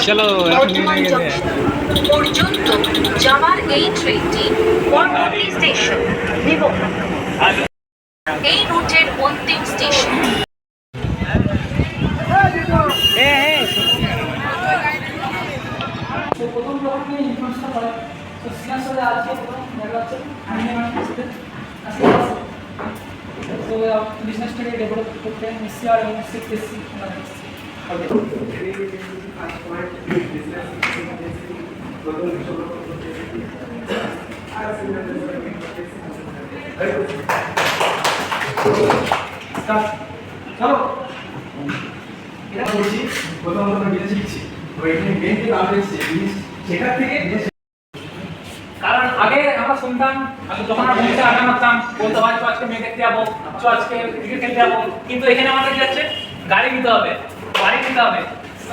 চলো বর্ধমান জংশন পর্যন্ত যাওয়ার এই ট্রেনটি পরবর্তী স্টেশন এবং এই রুটের অন্তিম স্টেশন। প্রথম যখন ইনফরমেশন করে তো সিনাসলে আজকে প্রথম দেখা যাচ্ছে তো বিজনেসটাকে ডেভেলপ করতে এসসিআর এবং সিএসসি হবে। চলো এটা বলছি প্রথম আমরা বিজনেস শিখছি তো এখানে মেন যে কাজ হচ্ছে সেখান থেকে কারণ আগে আমরা শুনতাম যখন আমরা বন্ধুদের আড্ডা মারতাম বলতে হয় তো আজকে মেয়ে দেখতে যাবো তো আজকে ক্রিকেট খেলতে যাবো, কিন্তু এখানে আমাদের কি হচ্ছে গাড়ি নিতে হবে, বাড়ি নিতে হবে।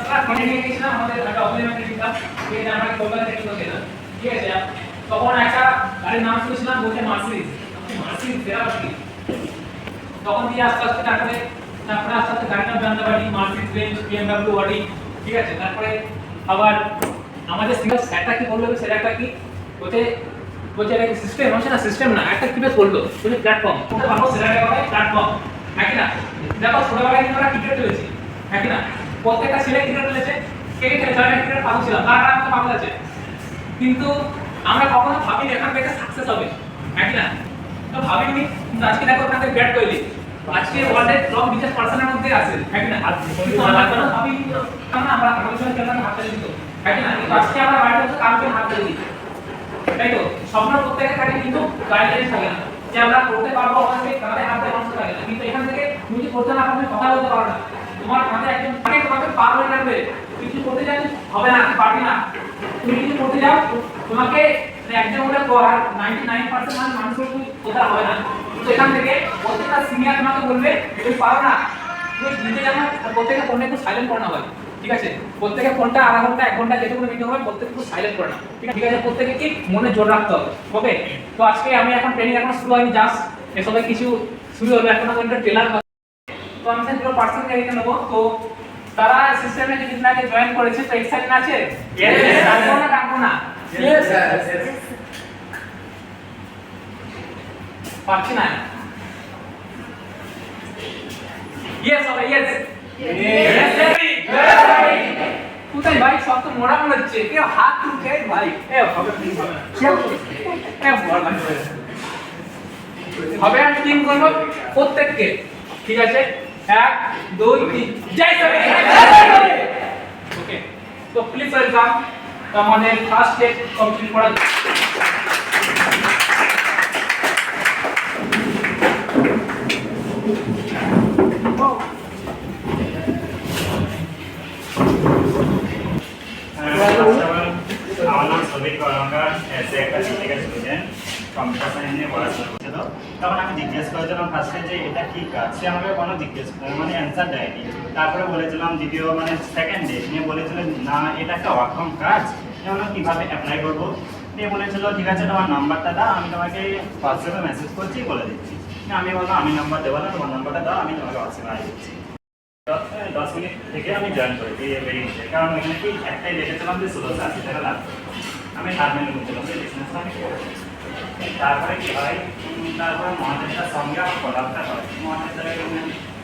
আমরা ফোনে নিয়ে গেছিলাম আমাদের একটা অফিসে গেছিলাম, ঠিক আছে, আমরা কলকাতা থেকে গেছিলাম, ঠিক আছে, তখন একটা গাড়ির নাম শুনেছিলাম বলতে মার্সিডিজ ফেরারি, তখন দিয়ে আস্তে আস্তে তারপরে আস্তে আস্তে গাড়ির নাম জানতে পারি মার্সিডিজ বেঞ্জ বিএমডব্লিউ অডি, ঠিক আছে। তারপরে আবার আমাদের সিঙ্গেল সেটটা কি বললো সেটা কি বলতে এটা কি সিস্টেম আছে না, সিস্টেম না, একটা কি বেশ বললো তুমি প্ল্যাটফর্ম ওটা ভালো সেটাকে বলে প্ল্যাটফর্ম, হ্যাঁ কি না। দেখো ছোটবেলায় কিন্তু আমরা ক্রিকেট খেলেছি, হ্যাঁ কি না, প্রত্যেকটা ছেলে ক্রিকেট খেলেছে, কে খেলেছে, আমি ক্রিকেট পাগল ছিলাম, তার নাম তো পাগল আছে, কিন্তু আমরা কখনো ভাবিনি এখান থেকে সাকসেস হবে, হ্যাঁ কি না। তো ভাবিনি, কিন্তু আজকে দেখো ওখান থেকে ব্যাট তৈরি আজকে ওয়ার্ল্ডের টপ বিজনেস পার্সনের মধ্যে আছে, হ্যাঁ কি না। কিন্তু আমরা কোনো ভাবিনি আমরা আমাদের সঙ্গে খেলতে হাত দিত, হ্যাঁ কি না, কিন্তু আজকে আমরা বাড়িতে বসে কাউকে হাত দিয়ে দিই, তাই তো। স্বপ্ন প্রত্যেকের থাকে কিন্তু গাইডলাইন থাকে না যে আমরা করতে পারবো, আমাদের কাঁধে হাত দিয়ে মানুষ থাকে না, কিন্তু এখান থেকে তুমি যদি করতে না পারবে কথা বলতে পারো না, তোমার কাঁধে একজন থাকে তোমাকে পার হয়ে রাখবে, তুমি কিছু করতে চাও হবে না, তুমি পারবি না, তুমি কিছু করতে যাও তোমাকে একজন বলে করার 99% মানুষের কোথাও হবে না, কিন্তু এখান থেকে প্রত্যেকটা সিনিয়র তোমাকে বলবে তুমি পারো না, তুমি নিজে জানো। প্রত্যেকের ফোনটা একটু সাইলেন্ট করানো হয়, ঠিক আছে, প্রত্যেকের ফোনটা আধা ঘন্টা 1 ঘন্টা যেটুকু মিটিং হবে প্রত্যেকে একটু সাইলেন্ট করে না, ঠিক আছে, প্রত্যেকে কি মনে জোর রাখতে হবে, ওকে। তো আজকে আমি এখন ট্রেনিং এখন শুরু হয়নি, জাস্ট এসবে কিছু শুরু হলো, এখন আমাদের ট্রেলার, তো আমি সেগুলো পার্সোনাল গাড়িতে নেবো। তো তারা সিস্টেমে কিছুদিন আগে জয়েন করেছে, তো এক্সাইটেড আছে, ডাকবো না পাচ্ছি না, ইয়েস হবে, ইয়েস কোথায় ভাই, সব তো মোড়া মনে হচ্ছে, কেউ হাত তুলছে ভাই, হবে আমি টিম করবো প্রত্যেককে, ঠিক আছে, 1 2 3 জয় সবাই, ওকে। তো প্লিজ ওয়েলকাম আমাদের ফার্স্ট স্টেজ কমপ্লিট করা। আমার নাম সবিক কলঙ্কার, এসে একটা থেকে স্টুডেন্ট, কম্পিউটার সায়েন্স নিয়ে পড়াশোনা করছিল। তখন আমি জিজ্ঞেস করেছিলাম ফার্স্টে যে এটা কি কাজ, সে আমাকে কোনো জিজ্ঞেস মানে অ্যান্সার দেয়নি। তারপরে বলেছিলাম দ্বিতীয় মানে সেকেন্ড ডে নিয়ে বলেছিলেন না এটা একটা ওয়ার্ক ফ্রম কাজ, যেমন কীভাবে অ্যাপ্লাই করবো, নিয়ে বলেছিল ঠিক আছে তোমার নাম্বারটা দাও, আমি তোমাকে হোয়াটসঅ্যাপে মেসেজ করছি বলে দিচ্ছি। আমি বললাম আমি নাম্বার দেবো না, তোমার নাম্বারটা দাও, আমি তোমাকে হোয়াটসঅ্যাপে আগে দিচ্ছি। 10 মিনিট থেকে আমি জয়েন করি বেরিয়েছে, কারণ ওইখানে কি একটাই দেখেছিলাম যে 1680 টাকা লাগবে, আমি 4 মিনিট বলছিলাম যে বিজনেসটা আমি করবো। তারপরে কি হয়, তারপরে মহাদেবটার সঙ্গে আমার কলাপটা হয়, মহাদেবটাকে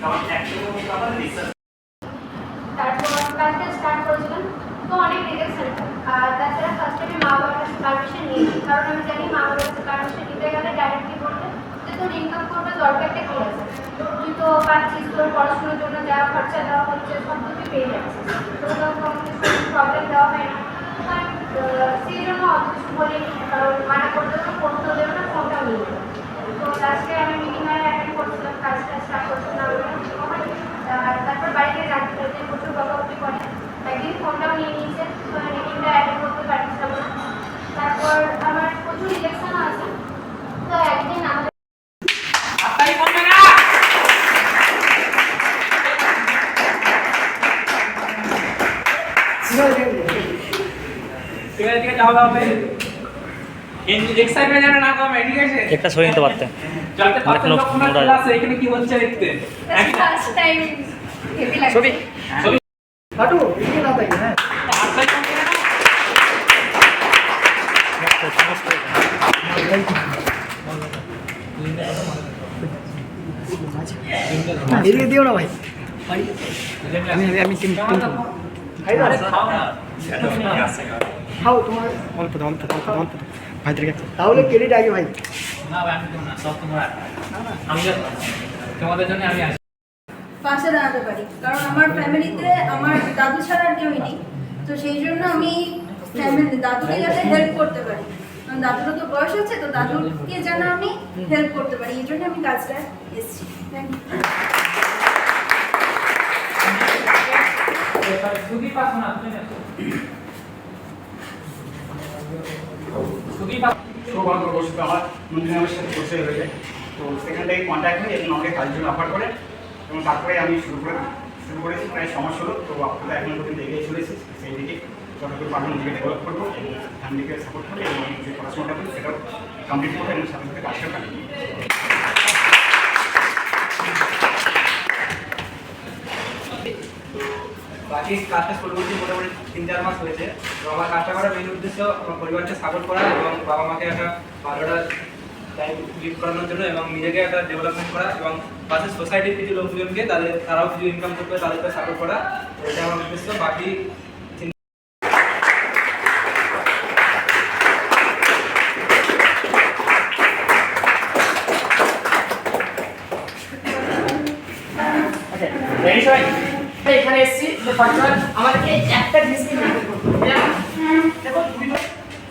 তখন একটু আবার রিসার্চ তারপর ক্লাসটা স্টার্ট করেছিলাম, তো অনেক রিজেকশন। আর তাছাড়া ফার্স্ট আমি মা বাবার কাছে পারমিশন নিয়েছি, কারণ আমি জানি মা বাবার কাছে পারমিশন নিতে গেলে ডাইরেক্টলি বলবে যে তোর ইনকাম করবে দরকারটা কি আছে, তুই তো পাচ্ছিস, তোর পড়াশোনার জন্য যা খরচা দেওয়া হচ্ছে সব কিছু পেয়ে যাচ্ছিস, তোর তখন প্রবলেম দেওয়া হয় না। সেই জন্য অত কিছু বলিনি, কারণ মানা করতে তো ফোনটাও দেবে না, ফোনটাও নিয়ে দেবে। তো লাস্টে আমি মিটিংয়ে অ্যাটেন্ড করছিলাম, কাজটা স্টার্ট করছিলাম, তারপর বাড়িতে জানতে পারছি প্রচুর বকাবকি করে, একদিন ফোনটাও নিয়ে নিয়েছে, তো মিটিংটা অ্যাটেন্ড করতে পারছিলাম না। তারপর আমার প্রচুর রিজেকশন আছে, তো একদিন আমাদের একটা ছবি নিতে পারতেন, এখানে কি হচ্ছে দেখতে ফার্স্ট টাইম হেভি লাগে ছবি হাঁটু এদিকে না তাই, হ্যাঁ এদিকে দিও না ভাই আমি খাও তোমার অল্প দাও ভাই তাহলে ক্রেডিট আগে ভাই না ভাই আমি দেবো না, সব তোমার। আমি তোমাদের জন্য আমি আসি। পাশে দাঁড়াতে পারি, কারণ আমার ফ্যামিলিতে আমার দাদু ছাড়া আর কেউই নেই। তো সেই জন্য আমি দাদুকে যাতে হেল্প করতে পারি, কারণ দাদুরও তো বয়স হচ্ছে, তো দাদুকে যেন আমি হেল্প করতে পারি, এই জন্য আমি কাজটা এসেছি। Thank you. সুদীপ আসো না, তুমি আসো। সুদীপ আসো। সৌভাগ্যবশত আমার মন্দিরে আমার সাথে পরিচয় হয়ে যায়, তো সেখান থেকে কন্ট্যাক্ট হয়ে এবং আমাকে কাজের জন্য অফার করে, এবং তারপরে আমি শুরু করেছি প্রায় সমস্যা হলো। তো আপনারা এখন পর্যন্ত এগিয়ে চলেছি, সেই দিকে যতটুকু পারবো নিজেকে ডেভেলপ করবো এবং ফ্যামিলিকে সাপোর্ট করবো এবং আমি যে পড়াশোনাটা করি সেটাও কমপ্লিট করবো এবং সাথে সাথে কাজটা পারি। বাকি কাজটা শুরু করছি মোটামুটি 3-4 মাস হয়েছে। তো আমার কাজটা করার মেন উদ্দেশ্য আমার পরিবারকে সাপোর্ট করা এবং বাবা মাকে একটা ভালোটা টাইম লিড করানোর জন্য এবং নিজেকে একটা ডেভেলপমেন্ট করা এবং পাশে সোসাইটির কিছু লোকজনকে তারাও কিছু ইনকাম করতে তাদেরকে সাপোর্ট করা, এটা আমার উদ্দেশ্য। বাকি এখানে এসেছি আমাদেরকে একটা জিনিস দেখো,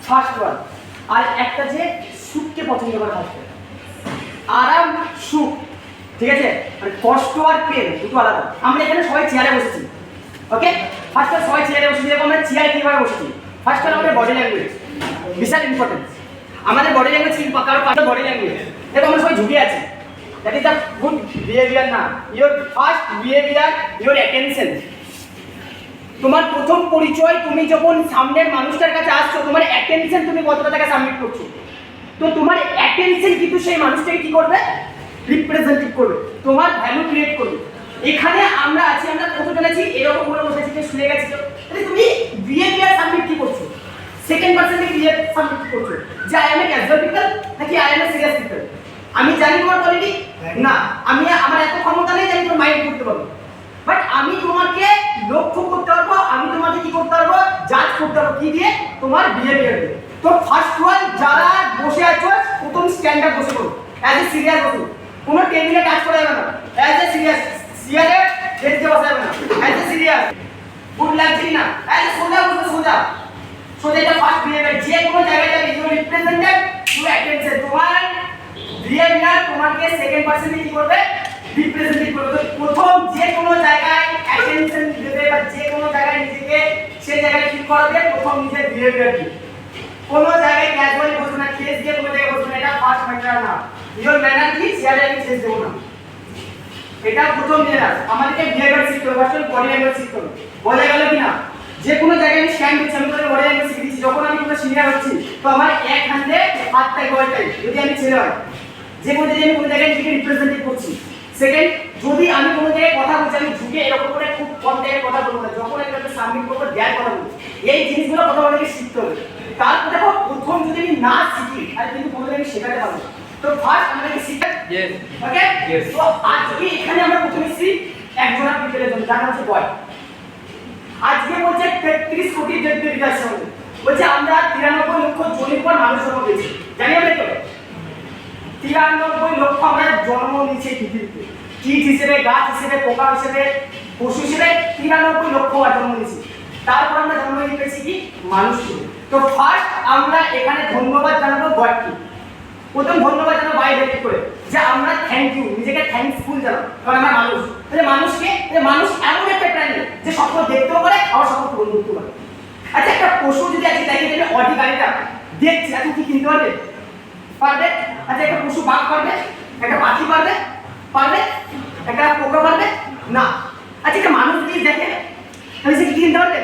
ফার্স্ট ওয়ান আর একটা যে সুখকে পছন্দ করে ফার্স্ট আরাম সুখ, ঠিক আছে? মানে কষ্ট আর পেন দুটো আলাদা। আমরা এখানে সবাই চেয়ারে বসেছি, ওকে? ফার্স্ট অফ সবাই চেয়ারে বসেছি, দেখো আমরা চেয়ারে কিভাবে বসেছি। ফার্স্ট অফ আমাদের বডি ল্যাঙ্গুয়েজ বিশাল ইম্পর্টেন্স। আমাদের বডি ল্যাঙ্গুয়েজ কারো পাশে বডি ল্যাঙ্গুয়েজ দেখো আমরা সবাই ঝুঁকে আছি, that is the good behaviour না। Your first behaviour, your attention. তোমার প্রথম পরিচয়, তুমি যখন সামনের মানুষটার কাছে আসছো, তোমার অ্যাটেনশন তুমি কতটা টাকা সাবমিট করছো, তো তোমার অ্যাটেনশন কিন্তু সেই মানুষটাকে কি করবে, রিপ্রেজেন্টেটিভ করবে, তোমার ভ্যালু ক্রিয়েট করবে। এখানে আমরা আছি, আমরা কতজন আছি এরকম করে বসেছি, যে শুনে গেছি, তাহলে তুমি বিহেভিয়ার সাবমিট কি করছো, সেকেন্ড পার্সনকে বিহেভিয়ার সাবমিট কি করছো, যে I am a casual people নাকি I am a serious people. আমি জানি তোমার কোয়ালিটি না, আমার এত ক্ষমতা নেই যে আমি তোমার মাইন্ড করতে পারবো, বাট আমি তোমাকে লক্ষ্য করতে পারবো, আমি তোমাকে কি করতে পারবো, জাজ করতে পারবো কি দিয়ে, তোমার বিহেভিয়ার দিয়ে। তো ফার্স্ট ওয়ান যারা বসে আছো প্রথম স্ট্যান্ডার্ড বসে পড়ো, অ্যাজ এ সিরিয়াস বসো, কোনো টেবিলে কাজ করা যাবে না, অ্যাজ এ সিরিয়াস সিরিয়াসে দেখতে বসা যাবে না, অ্যাজ এ সিরিয়াস গুড লাগছে না, অ্যাজ এ সোজা বসে সোজা সোজা। এটা ফার্স্ট বিহেভিয়ার, যে কোনো জায়গায় যাবে ইউ রিপ্রেজেন্টেড টু অ্যাটেনশন, তোমার বিহেভিয়ার তোমাকে সেকেন্ড পার্সনে কি করবে, রিপ্রেজেন্টেটিভ করবে। প্রথম যে কোনো জায়গায় অ্যাটেনশন দেবে বা যে কোনো জায়গায় নিজেকে সেই জায়গায় ঠিক করাবে, প্রথম নিজের বিহেভিয়ার কি, কোনো জায়গায় ক্যাজুয়ালি বসবে না, খেস দিয়ে কোনো জায়গায় বসবে না, এটা ফার্স্ট ম্যাটার না। ইওর ম্যানার কি, শেয়ারে আমি খেস দেবো না, এটা প্রথম ম্যানার। আমাদেরকে বিহেভিয়ার শিখতে হবে, ফার্স্ট বডি ল্যাঙ্গুয়েজ শিখতে হবে। বোঝা গেল কিনা? যে কোনো জায়গায় আমি স্ট্যান্ড করছি, আমি তোদের বডি ল্যাঙ্গুয়েজ শিখেছি। যখন আমি কোনো সিনিয়র হচ্ছি, তো আমার এক হ্যান্ডে হাতটা গোলটাই, যদি আমি ছেলে হয়, যে কোনো জায়গায় আমি কোনো জায়গায় নিজেকে রিপ্রেজেন্টেটিভ করছি। সেকেন্ড, যদি আমি কোনো জায়গায় কথা বলছি, আমি ঝুঁকে এরকম করে খুব কম জায়গায় কথা বলবো না, যখন একটা সাবমিট করবো দেয়ার কথা বলবো। এই জিনিসগুলো কথা বলতে শিখতে হবে। তারপর দেখো, প্রথম যদি আমি না শিখি আর কিন্তু কোনো জায়গায় শেখাতে পারবো, তো ফার্স্ট আমাদেরকে শিখতে ওকে। তো আজকে এখানে আমরা প্রথমে শিখ একজনা পিপলের জন্য, যার নাম হচ্ছে বয়। আজকে বলছে 33 কোটি দেবদেবী রিসার্চ হবে, বলছে আমরা 93 লক্ষ জনের পর মানুষ জন্ম পেয়েছি, জানি আমরা তো 93 লক্ষ আমরা জন্ম নিয়েছি পৃথিবীতে, কীট হিসেবে, গাছ হিসেবে, পোকা হিসেবে, পশু হিসেবে 93 লক্ষ জন্ম নিয়েছি। তারপর আমরা জন্ম নিয়ে পেয়েছি কি, মানুষ হিসেবে। তো ফার্স্ট আমরা এখানে ধন্যবাদ জানাবো গডকে। প্রথম ধন্যবাদ জানাবো বাই ব্যক্তি করে, যে আমরা থ্যাংক ইউ, নিজেকে থ্যাঙ্কফুল জানাবো, কারণ আমরা মানুষ। তাহলে মানুষকে, মানুষ এমন একটা প্রাণী যে স্বপ্ন দেখতেও পারে, আবার স্বপ্ন পূরণ করতে পারে। আচ্ছা, একটা পশু যদি আজকে দেখে যে অডি গাড়িটা দেখছে, এখন কি কিনতে পারবে? পারবে। আচ্ছা, একটা পশু বাঘ পারবে? একটা পাখি পারবে? পারবে। একটা পোকা পারবে না। আচ্ছা, একটা মানুষ যদি দেখে তাহলে সে কি কিনতে পারবে?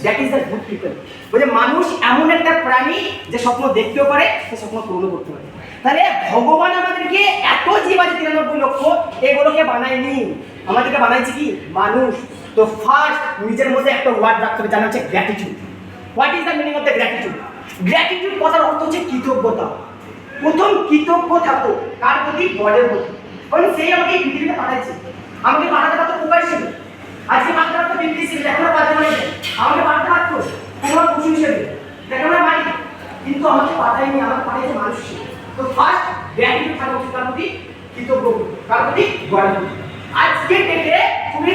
That is the good people. বলে মানুষ এমন একটা প্রাণী যে স্বপ্ন দেখতেও পারে, সে স্বপ্ন পূরণ করতে পারে। তাহলে ভগবান আমাদেরকে এত জীব আছে 93 লক্ষ, এগুলোকে বানায়নি, আমাদেরকে বানাইছে কি, মানুষ। তো ফার্স্ট নিজের মধ্যে একটা ওয়ার্ড রাখতে হবে, জানা হচ্ছে gratitude. What is the meaning of the gratitude? Gratitude কথার অর্থ হচ্ছে কৃতজ্ঞতা। প্রথম কৃতজ্ঞ থাকো কার প্রতি? গডের প্রতি। কারণ সেই আমাকে এই পৃথিবীতে পাঠাইছে, আমাকে পাঠাতে পারতো পোকা হিসেবে, আজকে পাঠাতে পারতো বিক্রি হিসেবে, এখন পাঠাতে পারে আমাকে পাঠাতে পারতো কোনো পশু হিসেবে, দেখো না মানি, কিন্তু আমাকে পাঠায়নি, আমাকে পাঠিয়েছে মানুষ হিসেবে। তো ফার্স্ট গ্র্যাটিটিউড থাকা উচিত কার প্রতি? কৃতজ্ঞ কার প্রতি? গডের প্রতি। আজকে থেকে তুমি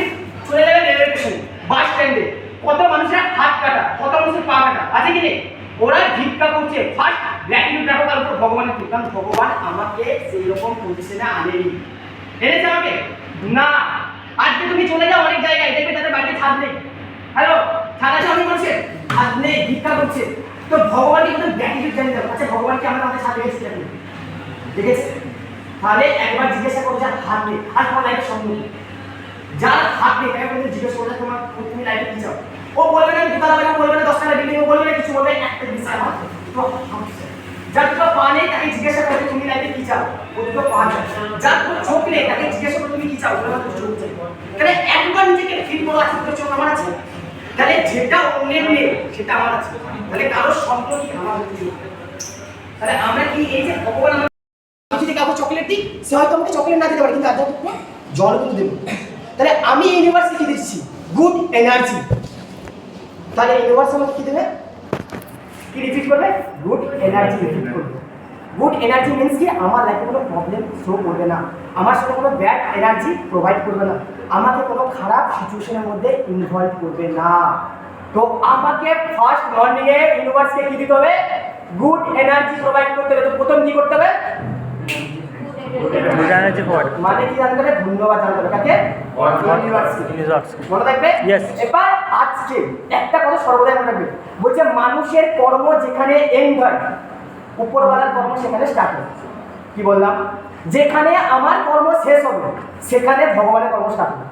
চলে যাবে রেলওয়ে স্টেশনে, বাস স্ট্যান্ডে, কত মানুষের হাত কাটা, কত মানুষের পা কাটা আছে কি নেই? ওরা ভিক্ষা করছে। ফার্স্ট গ্র্যাটিটিউড রাখো তার উপর ভগবানের প্রতি, কারণ ভগবান আমাকে সেই রকম পজিশনে আনেনি। এনেছে আমাকে না। আজকে তুমি চলে যাও অনেক জায়গায়, দেখবে তাদের বাড়িতে ছাদ নেই। হ্যালো, ছাদ আছে অনেক মানুষের, ছাদ নেই, ভিক্ষা করছে। তো ভগবানকে কিন্তু গ্র্যাটিটিউড জানিয়ে দাও। আচ্ছা, ভগবানকে আমরা আমাদের ছাদ দেখেছি নাকি? দেখেছি? তাহলে একবার জিজ্ঞাসা করো যার হাত নেই আর তোমার লাইফের সম্ভব নেই, যার হাত নেই তাকে বলতে জিজ্ঞেস করলে তোমার তুমি লাইফে কি চাও? ও বলবে না দুতলা বাড়ি, বলবে না 10 টাকা বিল্ডিং, ও বলবে না কিছু, বলবে একটা বিষয় আমার তো যার দুটো পা নেই তাকে জিজ্ঞাসা করবে তুমি লাইফে কি চাও? ও দুটো পা চায়। যার কোনো চোখ নেই তাকে জিজ্ঞাসা করবে তুমি কি চাও? বলবে না চোখ চাই। তাহলে একবার নিজেকে ফিল করো আছে দুটো চোখ আমার আছে, তাহলে যেটা অন্যের নেই সেটা আমার আছে। তাহলে কারোর স্বপ্ন কি আমার হচ্ছে? তাহলে আমরা কি এই যে ভগবান আমার যদি কাউকে চকলেট দিই, সে হয়তো আমাকে চকলেট না দিতে পারে, কিন্তু আজ জল কিন্তু দেবো। তাহলে আমি ইউনিভার্সিটি দিচ্ছি গুড এনার্জি, তাহলে ইউনিভার্স আমাকে কি দেবে? কি রিপিট করবে? গুড এনার্জি রিপিট করবে। গুড এনার্জি মিন্স কি আমার লাইফে কোনো প্রবলেম শো করবে না, আমার সাথে কোনো ব্যাড এনার্জি প্রোভাইড করবে না, আমাকে কোনো খারাপ সিচুয়েশনের মধ্যে ইনভলভ করবে না। তো আমাকে ফার্স্ট মর্নিংয়ে ইউনিভার্সকে কি দিতে হবে? গুড এনার্জি প্রোভাইড করতে হবে। তো প্রথম কি করতে হবে? মানে কি জানতে হবে? ধন্যবাদ জানতে হবে কাকে? মনে থাকবে? এবার আজকে একটা কথা সর্বদাই মনে রাখবে, বলছে মানুষের কর্ম যেখানে এন্ড হয়, উপরওয়ালার কর্ম সেখানে স্টার্ট হয়। কি বললাম? যেখানে আমার কর্ম শেষ হবে সেখানে ভগবানের কর্ম স্টার্ট হবে।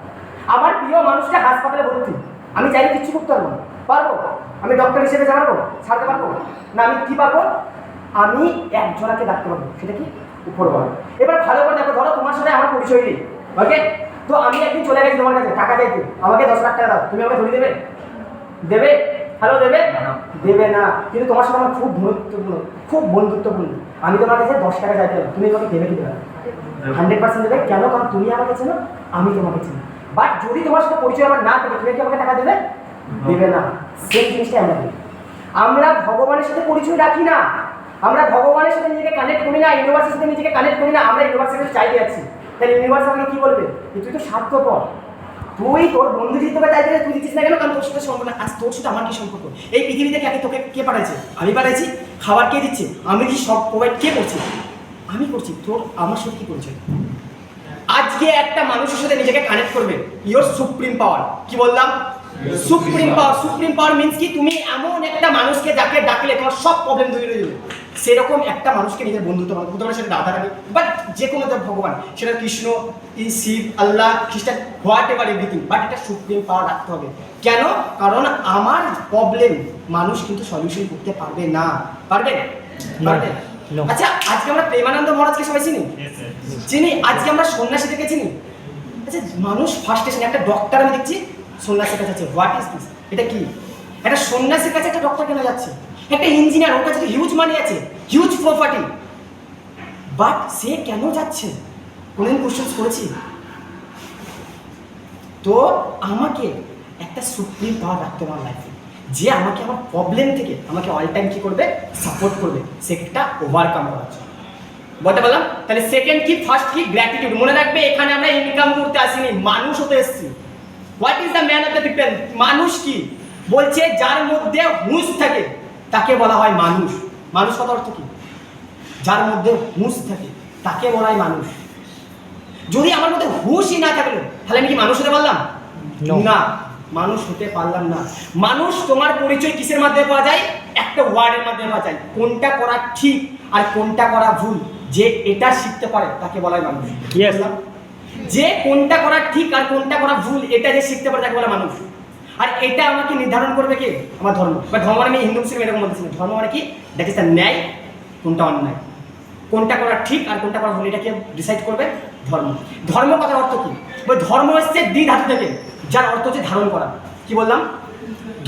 আমার প্রিয় মানুষটা হাসপাতালে ভর্তি, আমি চাইলে কিচ্ছু করতে পারবো না, পারবো? আমি ডক্টর হিসেবে জানাবো, ছাড়তে পারবো না? আমি কি পারবো? আমি একজনকে ডাকতে পারবো, সেটা কি? উপরওয়ালা। এবার ভালো করে দেখো, ধরো তোমার সাথে আমার পরিচয় নেই, ওকে? তো আমি একদিন চলে গেছি তোমার কাছে টাকা চাইতে, আমাকে 10 লাখ টাকা দাও, তুমি আমাকে ধরিয়ে দেবে? দেবে? হ্যালো, দেবে? দেবে না। কিন্তু তোমার সাথে আমার খুব বন্ধুত্বপূর্ণ, খুব বন্ধুত্বপূর্ণ, আমি তোমার কাছে 10 টাকা চাইতে হবে, তুমি আমাকে দেবে কি দেবে? 100% দেবে। কেন? কারণ তুমি আমাকে চেনো, আমি তোমাকে চিনি। বাট যদি তোমার সাথে পরিচয় আমার না থাকে, তুমি কি আমাকে টাকা দেবে? দেবে না। সেই জিনিসটাই আমরা দিই। আমরা ভগবানের সাথে পরিচয় রাখি না, আমরা ভগবানের সাথে নিজেকে কানেক্ট করি না, ইউনিভার্সের সাথে নিজেকে কানেক্ট করি না, আমরা ইউনিভার্সের সাথে চাইতে যাচ্ছি। তাহলে ইউনিভার্স আমাকে কি বলবে? তুই তো স্বার্থপর, তুই তোর বন্ধু যদি তোকে চাইতে তুই দিচ্ছিস না কেন? কারণ তোর সাথে সম্পর্ক। আজ তোর সাথে আমার কি সম্পর্ক? এই পৃথিবীতে তোকে কে পাঠাইছে? আমি পাঠাইছি। খাবার কে দিচ্ছে? আমি কি সব প্রোভাইড কে করছি? আমি করছি। তোর আমার সাথে কি করছে? আজকে একটা মানুষের সাথে নিজেকে কানেক্ট করবে, ইওর সুপ্রিম পাওয়ার। কি বললাম? সুপ্রিম পাওয়ার। সুপ্রিম পাওয়ার মিন্স কি? তুমি এমন একটা মানুষকে যাকে ডাকলে তোমার সব প্রবলেম দূর হয়ে যাবে, সেরকম একটা মানুষকে নিজের বন্ধুত্ব বানাবো। উদাহরণ সেটা দাদা রাখবে, বাট যে কোনো ভগবান, সেটা কৃষ্ণ, শিব, আল্লাহ, খ্রিস্টান, হোয়াট এভার এভরিথিং, বাট এটা সুপ্রিম পাওয়ার রাখতে হবে। কেন? কারণ আমার প্রবলেম মানুষ কিন্তু সলিউশন করতে পারবে না। পারবে? পারবে? আচ্ছা, আজকে আমরা প্রেমানন্দ মহারাজকে সবাই চিনি, চিনি। আজকে আমরা সন্ন্যাসীদেরকে চিনি। আচ্ছা, মানুষ ফার্স্ট স্টেশনে একটা ডক্টর আমি দেখছি সন্ন্যাসীর কাছে আছে। What is this? এটা কি? একটা সন্ন্যাসীর কাছে একটা ডক্টর কেন যাচ্ছে? একটা ইঞ্জিনিয়ার, ওর কাছে হিউজ মানি আছে, হিউজ প্রপার্টি, বাট সে কেন যাচ্ছে? কোনদিন কোশ্চেন করেছি? তো আমাকে একটা সুপ্রিম পাওয়ার রাখতে আমার লাইফে, যে আমাকে আমার প্রবলেম থেকে আমাকে অল টাইম কি করবে? সাপোর্ট করবে, সেটা ওভারকাম করার জন্য। বলতে পারলাম? তাহলে সেকেন্ড কি? ফার্স্ট কি? গ্র্যাটিটিউড। মনে রাখবে, এখানে আমরা ইনকাম করতে আসিনি, মানুষ হতে এসেছি। What is the man of the people? মানুষ কি বলছে? যার মধ্যে হুঁশ থাকে তাকে বলা হয় মানুষ। মানুষ কত অর্থ কি? যার মধ্যে হুঁশ থাকে তাকে বলা হয় মানুষ। যদি আমার মধ্যে হুঁশই না থাকলো, তাহলে আমি কি মানুষ হতে পারলাম? না, মানুষ হতে পারলাম না। মানুষ তোমার পরিচয় কিসের মাধ্যমে পাওয়া যায়? একটা ওয়ার্ডের মাধ্যমে পাওয়া যায়। কোনটা করা ঠিক আর কোনটা করা ভুল, যে এটা শিখতে পারে তাকে বলা হয় মানুষ। যে কোনটা করা ঠিক আর কোনটা করা ভুল এটা যে শিখতে পারে তাকে বলা মানুষ। আর এটা আমাকে নির্ধারণ করবে কে? আমার ধর্ম। বা ধর্ম মানে আমি হিন্দু মুসলিম এরকম বলতেছি না। ধর্ম মানে কি? দ্যাট ইজ দ্য ন্যায়, কোনটা অন্যায়, কোনটা করা ঠিক আর কোনটা করা ভুল, এটা কে ডিসাইড করবে? ধর্ম। ধর্ম কথার অর্থ কি? ওই ধর্ম এসছে দ্বি ধাতু থেকে, যার অর্থ হচ্ছে ধারণ করা। কি বললাম?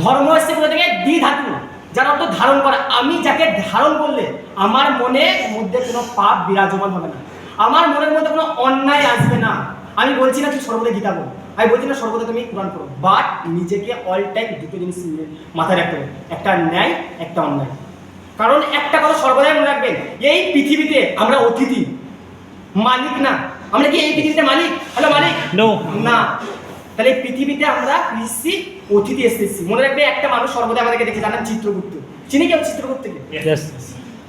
ধর্ম এসছে কোথা থেকে? দ্বি ধাতু। যার অর্থ ধারণ করা। আমি যাকে ধারণ করলে আমার মনের মধ্যে কোনো পাপ বিরাজমান হবে না, আমার মনের মধ্যে কোনো অন্যায় আসবে না। আমি বলছি না তুই সর্বদা গীতা বল, আমি বলছি না সর্বদা তুমি কোরআন পড়ো, বাট নিজেকে অল টাইম দুটো জিনিস মাথায় রাখতে হবে, একটা ন্যায়, একটা অন্যায়। কারণ একটা কথা সর্বদাই মনে রাখবেন, এই পৃথিবীতে আমরা অতিথি, মালিক না। আমরা কি এই পৃথিবীতে মালিক? হ্যালো মালিক? নো। না। তাহলে এই পৃথিবীতে আমরা কৃষি অতিথি এসেছি। মনে রাখবে একটা মানুষ সর্বদা আমাদেরকে দেখে, জানেন চিত্রগুপ্ত, চিনি কেউ চিত্রগুপ্তকে? ইয়েস।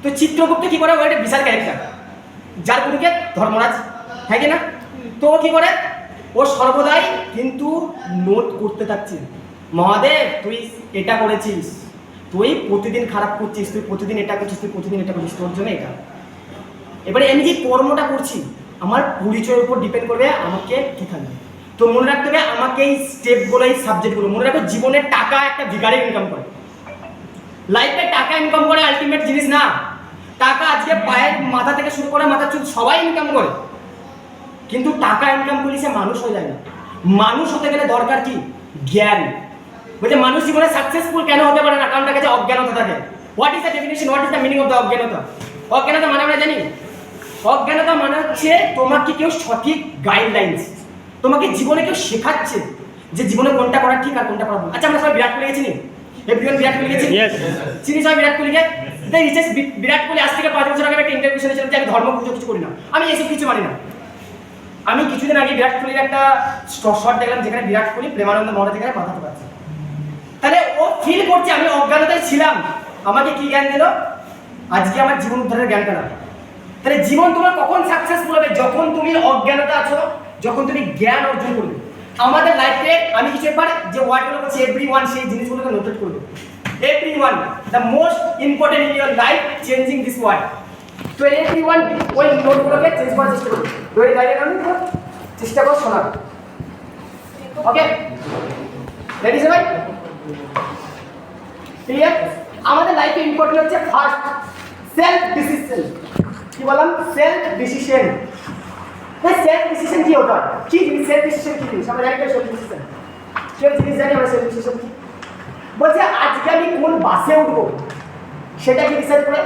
তো চিত্রগুপ্ত কি করে, ও একটা বিশাল ক্যারেক্টার, যার গুরুকে ধর্মরাজ, হ্যাঁ কি না? তো ও কি করে, ও সর্বদাই কিন্তু নোট করতে থাকছে, মহাদেব তুই এটা করেছিস, তুই প্রতিদিন খারাপ করছিস, তুই প্রতিদিন এটা করছিস, তুই প্রতিদিন এটা করছিস, তোর জন্য এটা। এবারে আমি যে কর্মটা করছি আমার পরিচয়ের উপর ডিপেন্ড করবে আমাকে কি থাকবে। তো মনে রাখতে হবে আমাকে এই স্টেপগুলো, এই সাবজেক্টগুলো মনে রাখবে। জীবনে টাকা একটা ভিখারি ইনকাম করে, লাইফে টাকা ইনকাম করে আলটিমেট জিনিস না। টাকা আজকে পায়ের মাথা থেকে শুরু করে মাথা চুল সবাই ইনকাম করে, কিন্তু টাকা ইনকাম করলে সে মানুষ হয়ে যায় না। মানুষ হতে গেলে দরকার কি? জ্ঞান। বলছে মানুষ জীবনে সাকসেসফুল কেন হতে পারে না? কারণ তার কাছে অজ্ঞানতা থাকে। What is the definition, what is the meaning of the অজ্ঞানতা? অজ্ঞানতা মানে আমরা জানি, অজ্ঞানতা মানে হচ্ছে তোমাকে কেউ সঠিক গাইডলাইন্স, তোমাকে জীবনে কেউ শেখাচ্ছে যে জীবনে কোনটা করা ঠিক আর কোনটা করা ভুল। আচ্ছা আমরা সবাই বিরাট কোহলি চিনি, এভরিওয়ান বিরাট কোহলি চিনি, চিনি সবাই বিরাট কোহলিকে। বিরাট কোহলি আজ থেকে 5 বছর আগে একটা ইন্টারভিউ শুনেছিলাম যে আমি ধর্ম পুজো কিছু করি না, আমি এসব কিছু মানি না। আমি কিছুদিন আগে বিরাট কোহলির একটা শর্ট দেখলাম যেখানে বিরাট কোহলি প্রেমানন্দ মহারাজ থেকে মাথাতে পারছে। তাহলে ও ফিল করছে আমি অজ্ঞানতায় ছিলাম, আমাকে কি জ্ঞান দিল? আজকে আমার জীবন উদ্ধারের জ্ঞান পেলাম। তাহলে জীবন তোমার কখন সাকসেসফুল হবে? যখন তুমি অজ্ঞানতা আছো, যখন তুমি জ্ঞান অর্জন করবে। আমাদের লাইফে আমি কিছু একবার যে ওয়ার্ডগুলো বলছি এভরিওয়ান, সেই জিনিসগুলোকে নোট করবে। Everyone, the most important in your life changing this word. তো এভরিওয়ান ওই নোটগুলোকে চেঞ্জ করার চেষ্টা করবে, ধরে দাঁড়িয়ে চেষ্টা করো শোনার। ওকে রেডি সবাই? ক্লিয়ার? আমাদের লাইফে ইম্পর্টেন্ট হচ্ছে ফার্স্ট সেলফ ডিসিশন। কি বললাম? Self decision. এই সেলফ ডিসিশন কি হতো? কি জিনিস সেলফ ডিসিশন? কি জিনিস আমরা জানি না সেলফ ডিসিশন কেউ জিনিস জানি আমরা সেলফ ডিসিশন কি? বলছে আজকে আমি কোন বাসে উঠবো সেটা কি ডিসাইড করে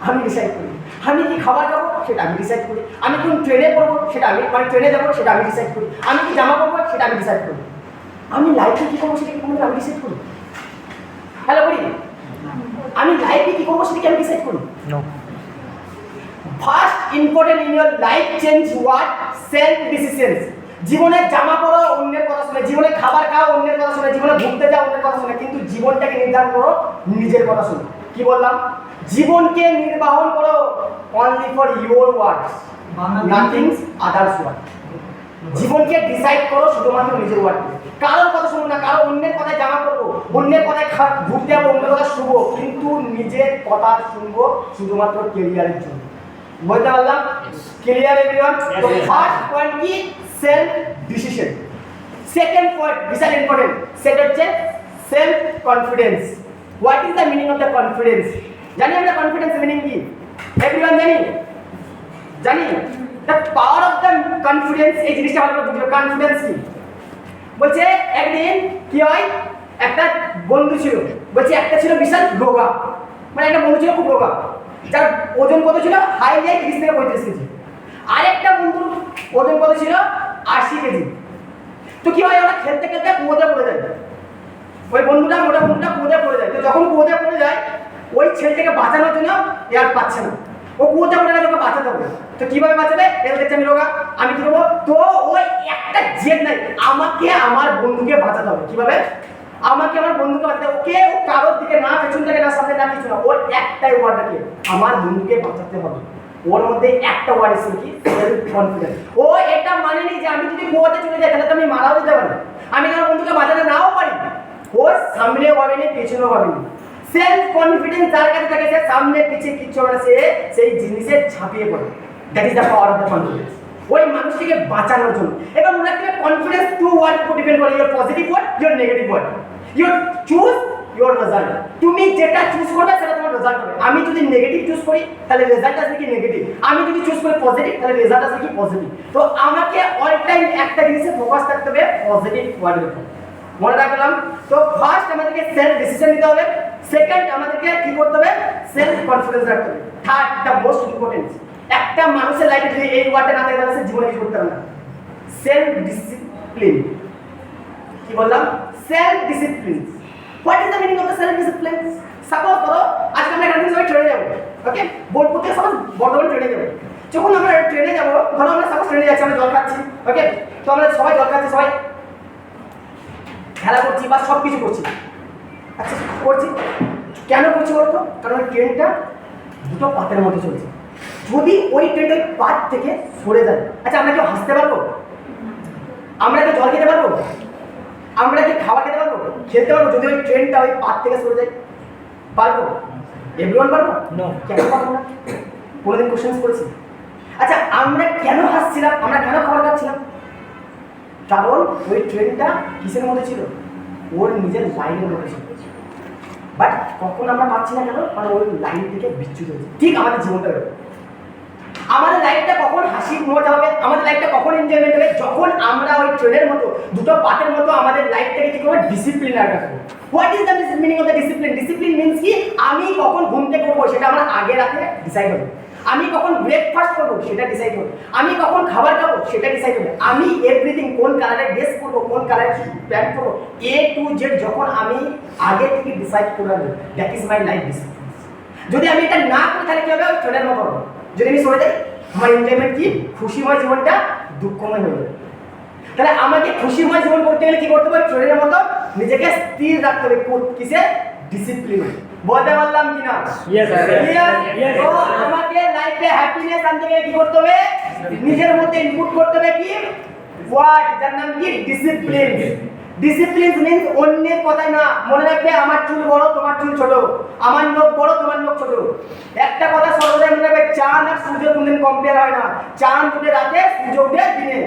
আমি ডিসাইড করি। আমি কি খাবার খাবো সেটা আমি ডিসাইড করি। আমি কোন ট্রেনে পড়বো সেটা আমি, মানে ট্রেনে যাবো সেটা আমি ডিসাইড করি। আমি কি জামা পরবো সেটা আমি ডিসাইড করি। আমি লাইফে কি করবো সেটা কি আমি ডিসাইড করি। হ্যালো করি? আমি লাইফে কি করবো সেটা কি আমি ডিসাইড করি? No. First important in your life change what? Self decisions. জীবনে জামা পরো অন্যের কথা শুনে, জীবনে খাবার খাও অন্যের কথা শুনে, জীবনে ঘুরতে যাও অন্যের কথা শুনে, কিন্তু জীবনটাকে নির্ধারণ করো নিজের কথা শুনে। কি বললাম? জীবনকে নির্বাহন করো only for your words, nothing others word. জীবনকে ডিসাইড করো শুধুমাত্র নিজের ওয়ার্ডে। কারোর কথা শুনবো না, কারো অন্যের কথায় জামা করবো, অন্যের কথায় ঘুরতে যাবো, অন্যের কথা শুনবো, কিন্তু নিজের কথা শুনবো শুধুমাত্র কেরিয়ারের জন্য। বলতে পারলাম? Clear everyone? তো ফার্স্ট পয়েন্ট কি? Self decision. সেকেন্ড পয়েন্ট বিশাল ইম্পর্টেন্ট, সেটা হচ্ছে self confidence. What is the meaning of the confidence? জানি আমরা কনফিডেন্স মিনিং কি? এভরিওয়ান জানি? জানি? The power of the confidence, এই জিনিসটা ভালো করে বুঝবে। কনফিডেন্স কি? বলছে একদিন কি হয়, একটা বন্ধু ছিল, বলছে একটা ছিল বিশাল রোগা, মানে একটা বন্ধু ছিল খুব রোগা, যার ওজন কত ছিল? হাই যাই 30 থেকে 35 কেজি। আরেকটা বন্ধুর ওজন কত ছিল? 80 কেজি। তো কি হয়, ওরা খেলতে খেলতে কুয়োতে পড়ে যায়। ওই বন্ধুটা মোটা বন্ধুটা কুয়োতে পড়ে যায়। তো যখন কুয়োতে পড়ে যায়, ওই ছেলেটাকে বাঁচানোর জন্য এয়ার পাচ্ছে না, ও কুয়োতে পড়ে গেলে ওকে বাঁচাতে হবে। তো কিভাবে বাঁচাবে? এর দেখছে আমি রোগা, আমি কি করবো? তো ওই একটা জেদ নাই, আমাকে আমার বন্ধুকে বাঁচাতে হবে। কিভাবে? আমাকে আমার বন্ধুকে বাঁচাতে হবে। ওকে ও কারোর দিকে না, পেছন থেকে না, সামনে না, কিছু না, ওর একটাই ওয়ার্ড আছে, আমার বন্ধুকে বাঁচাতে হবে। ওর মধ্যে একটা ওয়ার্ড এসে কি? Self confidence. ও এটা মানেনি যে আমি যদি কুয়োতে চলে যাই তাহলে তো আমি মারাও যেতে পারি, আমি আমার বন্ধুকে বাঁচাতে নাও পারি। ও সামনেও ভাবেনি পেছনেও ভাবেনি। সেলফ কনফিডেন্স যার কাছে থাকে সে সামনে পিছিয়ে কিচ্ছু হবে না, সে সেই জিনিসে ঝাঁপিয়ে পড়ে। That is the power of the confidence. ওই মানুষটিকে বাঁচানোর জন্য। এবার মনে রাখতে হবে কনফিডেন্স টু ওয়ার্ড উপর ডিপেন্ড করে, your positive word, your negative word. Your choose your result. তুমি যেটা চুজ করবে সেটা তোমার রেজাল্ট হবে। আমি যদি নেগেটিভ চুজ করি তাহলে রেজাল্ট আসবে কি নেগেটিভ, আমি যদি চুজ করি পজিটিভ তাহলে রেজাল্ট আসবে কি পজিটিভ। তো আমাকে অল টাইম একটা জিনিসে ফোকাস থাকতে হবে, পজিটিভ ওয়ার্ডের উপর। মনে রাখলাম। তো ফার্স্ট আমাদেরকে সেলফ ডিসিশন নিতে হবে, সেকেন্ড আমাদেরকে কি করতে হবে, সেলফ কনফিডেন্স রাখতে হবে, থার্ড দ্য মোস্ট ইম্পর্টেন্ট, একটা মানুষের লাইফে যদি এই ওয়ার্ডটা না থাকে তাহলে সে জীবনে কিছু করতে পারে না। সেলফ ডিসিপ্লিন, কি বললাম, self discipline. What is the meaning of the self discipline? Suppose ধরো আজকে আমরা এখান থেকে সবাই ট্রেনে যাবো, ওকে, বোলপুর থেকে সবাই বর্ধমান ট্রেনে যাবো। যখন আমরা ট্রেনে যাবো, ধরো আমরা সাপোজ ট্রেনে যাচ্ছি, আমরা জল খাচ্ছি, ওকে, তো আমরা সবাই জল খাচ্ছি, সবাই খেলা করছি বা সব কিছু করছি, আচ্ছা করছি, কেন করছি বলতো? কারণ ওই ট্রেনটা দুটো পাতের মধ্যে চলছে, যদি ওই ট্রেনটা ওই পাত থেকে সরে যায়, আচ্ছা আমরা কেউ হাসতে পারবো? আমরা কি জল খেতে পারবো? আমরা কি খাবার খেতে পারবো? খেতে পারবো যদি ওই ট্রেনটা ওই পাত থেকে সরে যায়? পারবো? এভরিওয়ান পারবো? নো। কেন পারবো না? কোনোদিন কোশ্চেন করেছি? আচ্ছা আমরা কেন হাসছিলাম, আমরা কেন খাবার খাচ্ছিলাম? কারণ ওই ট্রেনটা কিসের মধ্যে ছিল? ওর নিজের লাইনের মধ্যে ছিল। বাট কখন আমরা পাচ্ছি না কেন? কারণ ওই লাইন থেকে বিচ্যুত হয়েছে। ঠিক আমাদের জীবনটা এরকম। আমাদের লাইফটা কখন হাসি মজা হবে, আমাদের লাইফটা কখন এনজয়মেন্ট হবে? যখন আমরা ওই ট্রেনের মতো দুটো পাতের মতো আমাদের লাইফটাকে কি করবো, ডিসিপ্লিন রাখবো। What is the meaning of the discipline? Discipline means কি, আমি কখন ঘুম থেকে উঠবো সেটা আমার আগে রাতে ডিসাইড হবে, আমি কখন ব্রেকফাস্ট করবো সেটা ডিসাইড হবে, আমি কখন খাবার খাবো সেটা ডিসাইড হবে, আমি এভরিথিং কোন কালারের ড্রেস পরবো, কোন কালারের প্যান্ট পরবো, এ টু জেড যখন আমি আগে থেকে ডিসাইড করে নেবো, that is my life discipline. যদি আমি এটা না করি তাহলে কি হবে? ওই ট্রেনের মতো হবে। যদি আমি সরে যাই, আমার এনজয়মেন্ট কি, খুশিময় জীবনটা দুঃখময় হয়ে যাবে। তাহলে আমাকে খুশিময় জীবন করতে গেলে কি করতে হবে? ট্রেনের মতো নিজেকে স্থির রাখতে হবে, কিসে, ডিসিপ্লিন। বলতে পারলাম কিনা? Yes, sir. Yes. তো আমাকে লাইফে হ্যাপিনেস আনতে গেলে কি করতে হবে? নিজের মধ্যে ইনপুট করতে হবে কি, ওয়ার্ড, যার নাম কি, ডিসিপ্লিন। ডিসিপ্লিন মিন্স অন্যের কথাই না। মনে রাখবে, আমার চুল বড় তোমার চুল ছোট, আমার নখ বড় তোমার নখ ছোট। একটা কথা সর্বদাই মনে রাখবে, চাঁদ আর সূর্য কোনদিন কম্পেয়ার হয় না। চাঁদ উঠে রাতে, সূর্য উঠে দিনে।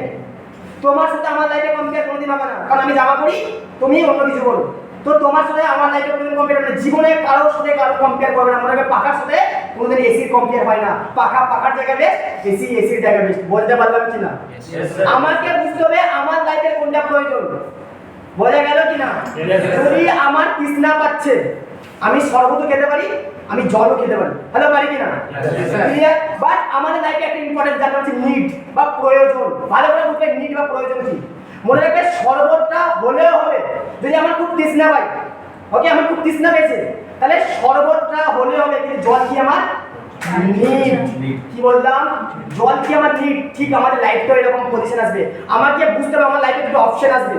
তোমার সাথে আমার লাইফে কম্পেয়ার কোনোদিন হবে না, কারণ আমি জামা পরি, তুমি অন্য কিছু বলো। তো তোমার সাথে আমার লাইফে কোনোদিন কম্পেয়ার হবে না, জীবনে কারোর সাথে কারো কম্পেয়ার করবে না। মনে রাখবে, পাখার সাথে কোনোদিন এসির কম্পেয়ার হয় না। পাখা পাখার জায়গায় বেস্ট, এসি এসির জায়গায় বেস্ট। বলতে পারলাম কিনা? আমাকে বুঝতে হবে আমার লাইফে কোনটা প্রয়োজন। বোঝা গেল কিনা? যদি আমার তৃষ্ণা পাচ্ছে, আমি শরবতও খেতে পারি, আমি জলও খেতে পারি, হ্যালো পারি কিনা? ক্লিয়ার? বাট আমাদের লাইফে একটা ইম্পর্টেন্ট জানা হচ্ছে নিড বা প্রয়োজন। ভালো করে বুঝবে নিড বা প্রয়োজন কি। মনে রাখবে, শরবতটা হলেও হবে। যদি আমার খুব তৃষ্ণা পাই, ওকে, আমার খুব তৃষ্ণা পেয়েছে, তাহলে শরবতটা হলেও হবে, কিন্তু জল কি আমার নিড। কি বললাম? জল কি আমার নিড। ঠিক আমাদের লাইফটা এরকম পজিশন আসবে, আমাকে বুঝতে হবে আমার লাইফে দুটো অপশন আসবে।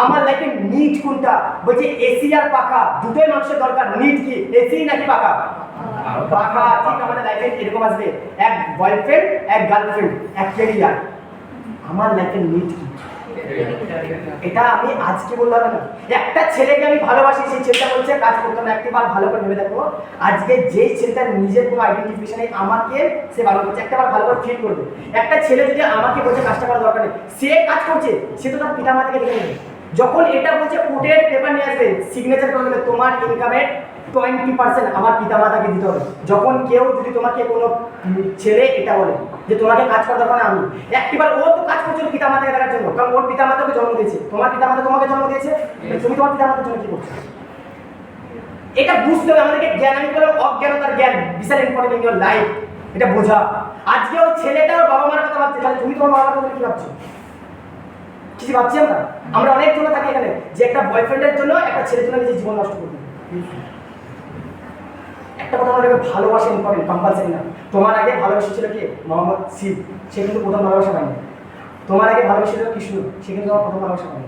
আমার লাইফে নিড কোনটা? বলছে এসি আর পাখা, দুটোই মানুষের দরকার। নিড কি, এসি নাকি পাখা? পাখা। ঠিক আমাদের লাইফে এরকম আসবে, এক বয়ফ্রেন্ড, এক গার্লফ্রেন্ড, এক ক্যারিয়ার। আমার লাইফে নিড কি? এটা আমি আজকে বলতে হবে না। একটা ছেলেকে আমি ভালোবাসি, সেই ছেলেটা বলছে কাজ করতে না, একটিবার ভালো করে ভেবে দেখো, আজকে যেই ছেলেটা নিজের কোনো আইডেন্টিফিকেশন নেই, আমাকে সে ভালো করছে, একটাবার ভালো করে ফিল করবে। একটা ছেলে যদি আমাকে বলছে কাজটা করার দরকার নেই, সে কাজ করছে, সে তো তার পিতা মাতাকে দেখে নেবে। যখন এটা বলছে কোর্টের পেপার নিয়ে আসবে, সিগনেচার করে দেবে, তোমার ইনকামের 20% আমার পিতা মাতাকে দিতে হবে। যখন কেউ যদি তোমাকে কোনো ছেলে এটা বলে যে তোমাকে কাজ করার দরকার না, আমি একবার, ও তো কাজ করছিল পিতা মাতাকে দেখার জন্য, কারণ ওর পিতা মাতাকে জন্ম দিয়েছে। তোমার পিতা মাতা তোমাকে জন্ম দিয়েছে, তুমি তোমার পিতা মাতার জন্য কি করছো? এটা বুঝতে হবে আমাদেরকে। জ্ঞান, আমি বললাম অজ্ঞানতার জ্ঞান, বিশাল ইম্পর্টেন্ট ইন ইওর লাইফ। এটা বোঝা। আজকে ওই ছেলেটা ওর বাবা মার কথা ভাবছে, তাহলে তুমি তোমার বাবা মার কথা কি ভাবছো? কিছু ভাবছি আমরা। আমরা অনেক জন থাকি এখানে যে একটা বয়ফ্রেন্ডের জন্য, একটা ছেলের জন্য নিজের জীবন নষ্ট করবে। একটা কথা মনে রাখবে, ভালোবাসা ইম্পর্টেন্ট, কম্পালসারি না। তোমার আগে ভালোবাসা ছিল কি? মোহাম্মদ শিব, সে কিন্তু প্রথম ভালোবাসা পায়নি। তোমার আগে ভালোবাসা ছিল কৃষ্ণ, সে কিন্তু আমার প্রথম ভালোবাসা পায়নি।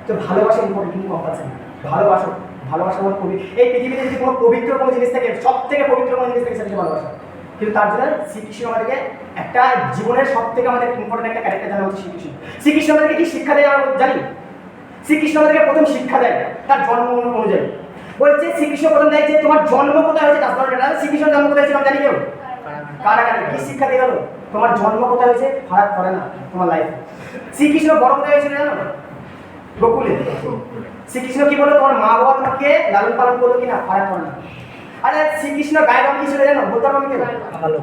তো ভালোবাসা ইম্পর্টেন্ট, কিন্তু কম্পালসারি না। ভালোবাসা, ভালোবাসা আমার এই পৃথিবীতে যদি কোনো পবিত্র কোনো জিনিস থাকে, সব থেকে পবিত্র কোনো জিনিস থাকে, সেটা হচ্ছে ভালোবাসা। কিন্তু তার জন্য শ্রীকৃষ্ণ আমাদেরকে একটা জীবনের সব থেকে আমাদের ইম্পর্টেন্ট একটা ক্যারেক্টার জানা হচ্ছে শ্রীকৃষ্ণ। শ্রীকৃষ্ণ আমাদেরকে কি শিক্ষা দেয় আমরা জানি? শ্রীকৃষ্ণ আমাদেরকে প্রথম শিক্ষা দেয় তার জন্ম অনুযায়ী। বলছে শ্রীকৃষ্ণ প্রথম দেয় যে তোমার জন্ম কোথায় হয়েছে, তার জন্য শ্রীকৃষ্ণ জন্ম কোথায় হয়েছে আমরা জানি কেউ? কারাগারে। কি শিক্ষা দিয়ে গেল? তোমার জন্ম কোথায় হয়েছে ফারাক করে না তোমার লাইফে। শ্রীকৃষ্ণ বড় কোথায় হয়েছিল জানো? গোকুলে। শ্রীকৃষ্ণ কি বললো? তোমার মা বাবা তোমাকে লালন পালন করলো কিনা ফারাক করে না। আরে শ্রীকৃষ্ণ গায়ের রং কি ছিল জানো? বলতে পারবো আমি ভালো।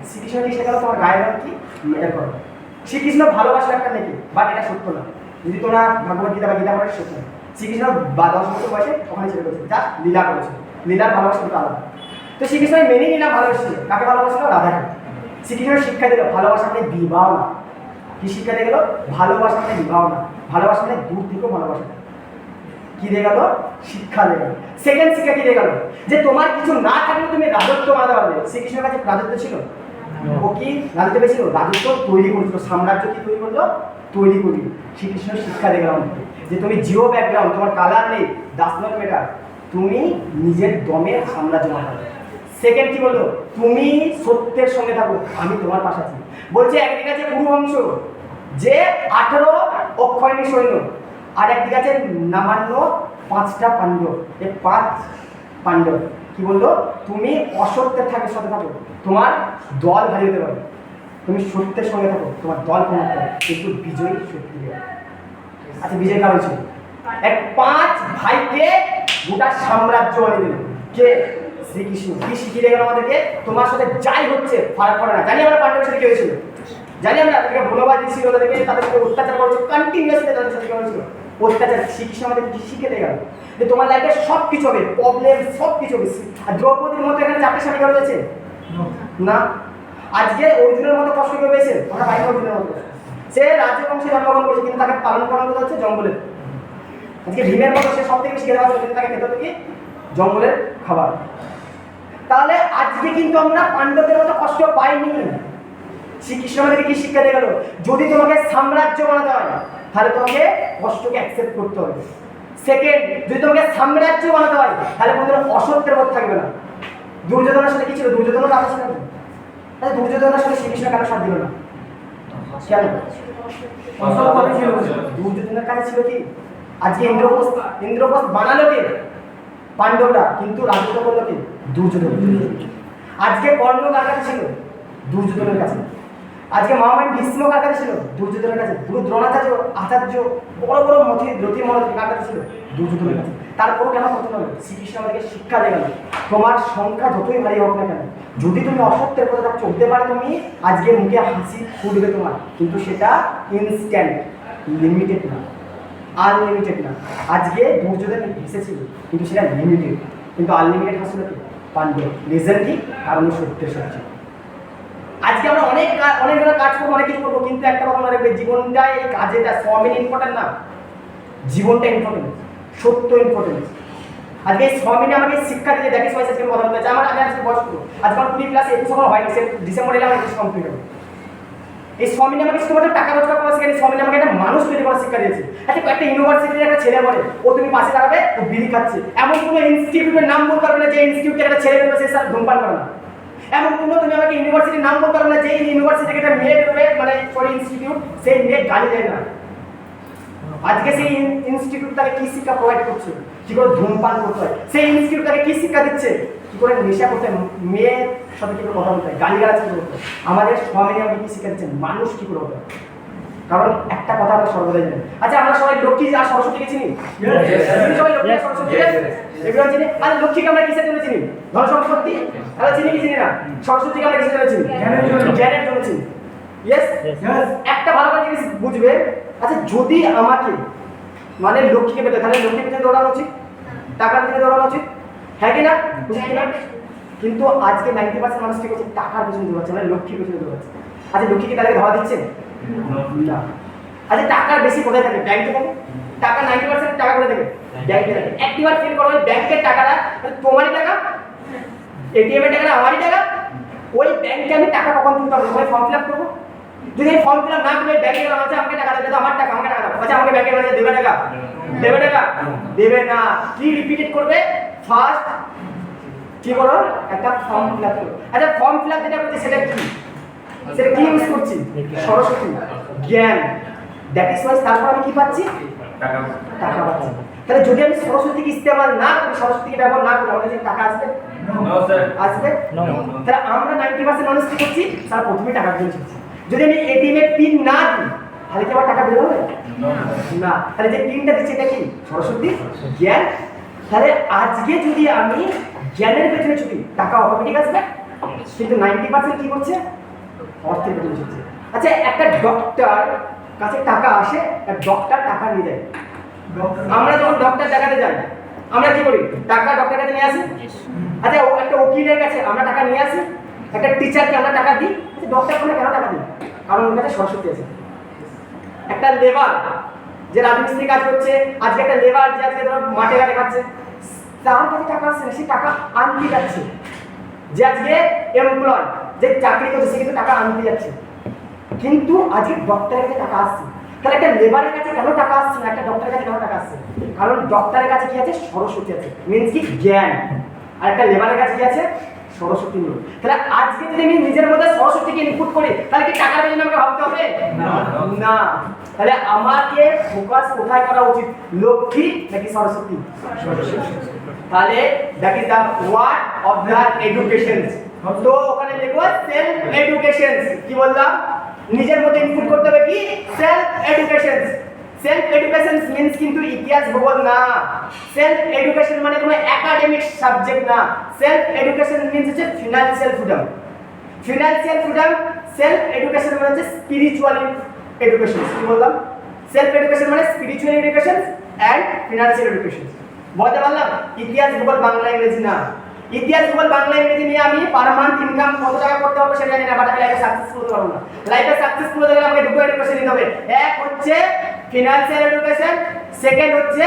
শ্রীকৃষ্ণ কি শেখালো? তোমার গায়ের রং কি ম্যাটার করে। শ্রীকৃষ্ণ ভালোবাসার একটা নাকি, বাট এটা সত্য না। যদি তোমরা ভগবদ্গীতা বা গীতা পড়ে সত্য না। শ্রীকৃষ্ণ 10 বছর বয়সে ওখানে ছেড়ে করেছে, যা লীলা করেছে, লীলার ভালোবাসা দুটো আলাদা। তো শ্রীকৃষ্ণ মেনে নিলাম ভালোবাসছিল, কাকে ভালোবাসলো? রাধাকে। শ্রীকৃষ্ণ শিক্ষা দিল ভালোবাসা মানে বিবাহ না। কি শিক্ষা দিয়ে গেল? ভালোবাসা মানে বিবাহ না, ভালোবাসা মানে দূর থেকেও ভালোবাসা। কি দিয়ে গেল? শিক্ষা দিয়ে গেল। সেকেন্ড শিক্ষা কি দিয়ে গেল? যে তোমার কিছু না থাকলে তুমি রাজত্ব বানাতে পারবে। শ্রীকৃষ্ণের কাছে রাজত্ব ছিল, ও কি রাজত্ব পেয়েছিল? রাজত্ব তৈরি করেছিল, সাম্রাজ্য কি তৈরি করলো? তৈরি করি। শ্রীকৃষ্ণ শিক্ষা দিয়ে গেলাম যে তুমি জিও ব্যাকগ্রাউন্ড, তোমার কালার নেই, ডাজ নট ম্যাটার, তুমি নিজের দমে সাম্রাজ্য বানাবে। সেকেন্ড কি বললো? তুমি সত্যের সঙ্গে থাকো, আমি তোমার পাশে আছি। বলছে একদিকে আছে কুরুবংশ, যে 18 অক্ষয়ণী সৈন্য, আর একদিকে আছে নামান্য 5টা পাণ্ডব। এই 5 পাণ্ডব কি বললো? তুমি অসত্যের সাথে থাকো, তোমার দল ভারী হতে পারে। তুমি সত্যের সঙ্গে থাকো, তোমার দল কমাতে পারে, কিন্তু বিজয়ী সত্যি দেবে। আচ্ছা, বিজয় কারণ ছিল এক 5 ভাইকে গোটা সাম্রাজ্য আনিয়ে দিল। কে? শ্রীকৃষ্ণ। কি শিখিয়ে গেল আমাদেরকে? তোমার সাথে যাই হচ্ছে ফারাক পড়ে না। জানি আমরা পাণ্ডবের সাথে কি হয়েছিল, জানি আমরা তাদেরকে বনবাস দিয়েছিল, তাদেরকে অত্যাচার করেছিল, কন্টিনিউয়াসলি তাদের সাথে কি হয়েছিল? অত্যাচার। শ্রীকৃষ্ণ আমাদের কি শিখে দিয়ে গেল? যে তোমার লাইফে সব কিছু হবে, প্রবলেম সব কিছু হবে। আর দ্রৌপদীর মতো এখানে 4টে স্বামী কেন রয়েছে না? আজকে অর্জুনের মতো কষ্ট কেউ পেয়েছে? ওটা বাইরে অর্জুনের মতো সে রাজবংশে জন্মগ্রহণ করেছে, কিন্তু তাকে পালন করার মতো হচ্ছে জঙ্গলের। আজকে ভীমের মতো সে সব থেকে শিখে দেওয়া হচ্ছে, কিন্তু তাকে খেতে হতো কি? জঙ্গলের খাবার। তাহলে আজকে কিন্তু আমরা পাণ্ডবদের মতো কষ্ট পাইনি। শ্রীকৃষ্ণ আমাদেরকে কি শিক্ষা দিয়ে গেল? যদি তোমাকে সাম্রাজ্য বানাতে হয়, তাহলে তোমাকে কষ্টকে অ্যাকসেপ্ট করতে হবে। সেকেন্ড, যদি তোমাকে সাম্রাজ্য বানাতে হয়, তাহলে কোনো অসত্যের পথ থাকবে না। দুর্যোধনের সাথে কি ছিল? দুর্যোধনের রাজা ছিল। তাহলে দুর্যোধনের সাথে শ্রীকৃষ্ণ কেন সাথ দিল না? কেন? দুর্যোধনের কাছে ছিল কি? আজকে ইন্দ্রপ্রস্থ বানালো কে? পাণ্ডবরা, কিন্তু রাজত্ব করলো কে? দুর্যোধন। আজকে কর্ণ কার কাছে ছিল? দুর্যোধনের কাছে। আজকে মহামান্য ভীষ্ম কার কাছে ছিল? দুর্যোধনের কাছে। গুরু দ্রোণাচার্য, আচার্য, বড় বড় রথি মরথি কার কাছে ছিল? দুর্যোধনের কাছে। তারপরও কেন পতন হলো? শ্রীকৃষ্ণ আমাদেরকে শিক্ষা দিয়ে গেল তোমার সংখ্যা যতই ভারী হোক না কেন, যদি তুমি অসত্যের পথে থাকছো, হতে পারে তুমি আজকে মুখে হাসি ফুটবে তোমার, কিন্তু সেটা ইনস্ট্যান্ট, লিমিটেড না, আনলিমিটেড না। আজকে দুর্যোধন হেসেছিল, কিন্তু সেটা লিমিটেড, কিন্তু আনলিমিটেড হাসছিল কি? পাণ্ডব। রিজন কি? কারণ সত্যের সত্য। আজকে আমরা অনেক ধরনের কাজ করবো, অনেক কিছু করবো, কিন্তু একটা কথা মনে রাখবে, জীবনটা এই কাজেটা সমিন ইম্পর্টেন্ট না, জীবনটা ইম্পর্টেন্ট, সত্য ইম্পর্টেন্ট। আজকে এই সমিনে আমাকে শিক্ষা দিয়ে দেখে সবাই আজকে কথা বলতে চাই। আমি আজকে বয়স করবো, আজকে আমার 20 ক্লাস 21 সময় হয়নি, সে ডিসেম্বর এলে আমার 21 কমপ্লিট হবে। এই সমিনে আমাকে শুধুমাত্র টাকা রোজগার করা শিখেনি, সমিনে আমাকে একটা মানুষ তৈরি করার শিক্ষা দিয়েছে। আচ্ছা, একটা ইউনিভার্সিটির একটা ছেলে বলে ও তুমি পাশে দাঁড়াবে, ও বিড়ি খাচ্ছে, এমন কোনো ইনস্টিটিউটের নাম বলতে পারবে না যে ইনস্টিটিউটে একটা ছেলে বেরোবে সে স্যার ধূমপান করে না। এমন কোনো তুমি আমাকে ইউনিভার্সিটির নাম বলতে পারবে না যে ইউনিভার্সিটি থেকে একটা মেয়ে বেরোবে, মানে সরি ইনস্টিটিউট, সেই মেয়ে গালি দেয় না। আজকে সেই ইনস্টিটিউট তাকে কি শিক্ষা প্রোভাইড করছে? কি করে ধূমপান করতে হয়? সেই ইনস্টিটিউট তাকে কি শিক্ষা দিচ্ছে? কি করে নেশা করতে হয়, মেয়ের সাথে কি করে কথা বলতে হয়, গালিগালাজ কি করতে হয়। আমাদের সমাজে আপনি কি শিক্ষা দিচ্ছেন? মানুষ কি করে হতে হয়। কারণ একটা কথা আমরা সর্বদাই জানি। আচ্ছা, আমরা সবাই লক্ষ্মী আর সরস্বতীকে চিনি, সবাই লক্ষ্মী আর সরস্বতীকে এগুলো চিনি। আর লক্ষ্মীকে আমরা কিসের জন্য চিনি? ধন সম্পত্তি। আমরা চিনি কি চিনি না? সরস্বতীকে আমরা কিসের জন্য চিনি? জ্ঞানের জন্য চিনি। ইয়েস, একটা ভালো করে জিনিস বুঝবে। আচ্ছা, যদি আমাকে মানে লক্ষ্মীকে পেতে, তাহলে লক্ষ্মীর পিছনে দৌড়ানো উচিত, টাকার পিছনে দৌড়ানো উচিত, হ্যাঁ কি না? কিন্তু আজকে 90% মানুষ কি করছে? টাকার পিছনে দৌড়াচ্ছে, মানে লক্ষ্মীর পিছনে দৌড়াচ্ছে। আচ্ছা, লক্ষ্মীকে তাদেরকে ধরা দিচ্ছে না। আচ্ছা, টাকার বেশি কোথায় থাকে? ব্যাংকে থাকে। টাকা 90% টাকা করে থাকে ব্যাংকে থাকে। একবার ফিল করো, ওই ব্যাংকের টাকাটা তোমারই টাকা, এটিএম এর টাকাটা আমারই টাকা। ওই ব্যাংকে আমি টাকা কখন তুলতে পারবো? ওই ফর্ম ফিল আপ করবো। যদি এই ফর্ম ফিল আপ না করে ব্যাংকে গেলাম, আচ্ছা আমাকে টাকা দেবে, তো আমার টাকা, আমাকে টাকা দাও। আচ্ছা, আমাকে ব্যাংকে গেলে দেবে টাকা? দেবে টাকা? দেবে না। কি রিপিটেড করবে? ফার্স্ট কি করো? একটা ফর্ম ফিল আপ করো। আচ্ছা, ফর্ম ফিল আপ যেটা করছি সেটা কি? সেটা কি ইউজ করছি? সরস্বতী, জ্ঞান, দ্যাট ইজ ওয়াই। তারপর আমি কি পাচ্ছি? টাকা পাচ্ছি। তাহলে যদি আমি সরস্বতীকে ইস্তেমাল না করি, সরস্বতীকে ব্যবহার না করি, আমাদের যে টাকা আসবে? আসবে। তাহলে আমরা 90% মানুষ কি করছি? তারা প্রথমে টাকার জন্য শিখছি। যদি আমি এটিএম এর পিন না দিই, তাহলে কি আমার টাকা বের হবে? না। তাহলে যে পিনটা দিচ্ছি এটা কি? সরস্বতী, জ্ঞান। তাহলে আজকে যদি আমি জ্ঞানের পেছনে ছুটি, টাকা অটোমেটিক আসবে। কিন্তু 90% কি করছে? অর্থের পেছনে ছুটছে। আচ্ছা, একটা ডক্টর কাছে টাকা আসে, ডক্টর টাকা নিয়ে যায়, আমরা যখন ডক্টর দেখাতে যাই আমরা কি করি? টাকা ডক্টরের কাছে নিয়ে আসি। আচ্ছা একটা উকিলের কাছে আমরা টাকা নিয়ে আসি, একটা টিচারকে আমরা টাকা দিই, ডক্টর কেন টাকা দিই? কারণ ওর কাছে সরস্বতী আছে। একটা লেবার যে রাজমিস্ত্রি কাজ করছে, আজকে একটা লেবার যে আজকে ধরো মাঠে ঘাটে খাচ্ছে, তার কাছে টাকা আসছে না, সে টাকা আনতে যাচ্ছে। যে আজকে এমপ্লয় যে চাকরি করছে সে কিন্তু টাকা আনতে যাচ্ছে, কিন্তু আজকে ডক্টরের কাছে টাকা আসছে। তাহলে একটা লেবারের কাছে কেন টাকা আসছে না, একটা ডক্টরের কাছে কেন টাকা আসছে? কারণ ডক্টরের কাছে কি আছে? সরস্বতী আছে, মিনস কি জ্ঞান। আর একটা লেবারের কাছে কি আছে? সরস্বতী নেই। তাহলে আজকে যদি আমি নিজের মধ্যে সরস্বতীকে ইনপুট করি তাহলে কি টাকার জন্য আমাকে ভাবতে হবে না। তাহলে আমাকে ফোকাস কোথায় করা উচিত? লক্ষ্মী নাকি সরস্বতী? তাহলে that is the word of the education. তো ওখানে লিখবো সেলফ এডুকেশন। কি বললাম? নিজের মধ্যে ইনপুট করতে হবে কি? Self education. Self education means কিন্তু ইতিহাস ভূগোল না। সেলফ এডুকেশন মানে কোনো একাডেমিক সাবজেক্ট না। সেলফ এডুকেশন মিন্স হচ্ছে financial freedom. Financial freedom. Self education মানে হচ্ছে স্পিরিচুয়াল এডুকেশন। কি বললাম? সেলফ এডুকেশন মানে spiritual education and financial education. বলতে পারলাম? ইতিহাস ভূগোল বাংলা ইংরেজি না। ইতিহাস ভূগোল বাংলা ইংরেজি নিয়ে আমি পার মান্থ ইনকাম কত টাকা করতে হবে সেটা জানি না, বাট আমি লাইফে সাকসেসফুল হতে পারবো না। লাইফে সাকসেসফুল হতে গেলে আমাকে দুটো এডুকেশন নিতে হবে। এক হচ্ছে ফিনান্সিয়াল এডুকেশন, সেকেন্ড হচ্ছে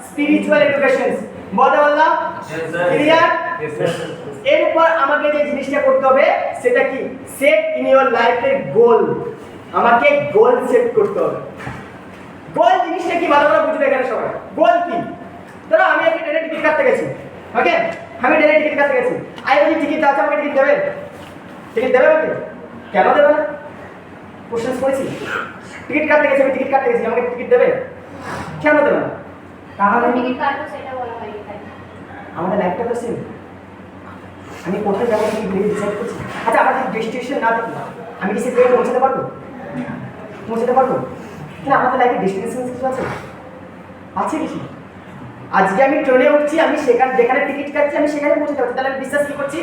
স্পিরিচুয়াল এডুকেশন। বলতে পারলাম? ক্লিয়ার? এরপর আমাকে যে জিনিসটা করতে হবে সেটা কি? সেট ইন ইওর লাইফের গোল। আমাকে গোল সেট করতে হবে। গোল জিনিসটা কি ভালো করে বুঝবে এখানে সবাই। গোল কি? ধরো আমি একটা ট্রেনের টিকিট কাটতে গেছি, ওকে? আমি ট্রেনের টিকিট কাটতে গেছি, আই বলি টিকিট আছে, আমাকে টিকিট দেবে? টিকিট দেবে আমাকে? কেন দেবে না? কোশ্চেন করেছি। টিকিট কাটতে গেছি, আমি টিকিট কাটতে গেছি, আমাকে টিকিট দেবে? কেন দেবে না? কারণ টিকিট কাটবো সেটা বলা হয়নি তাই। আমাদের লাইফটা তো সেম। আমি কোথায় যাবো কি ডিসাইড করছি। আচ্ছা আমার যদি ডেস্টিনেশন না থাকে আমি কি সেখানে পৌঁছাতে পারবো? পৌঁছাতে পারবো? তাহলে আমাদের লাইফে ডেস্টিনেশন কিছু আছে? আছে কিছু? আজকে আমি ট্রেনে উঠছি, আমি সেখানে যেখানে টিকিট কাটছি আমি সেখানে পৌঁছাতে পারছি। তাহলে আমি বিশ্বাস কি করছি?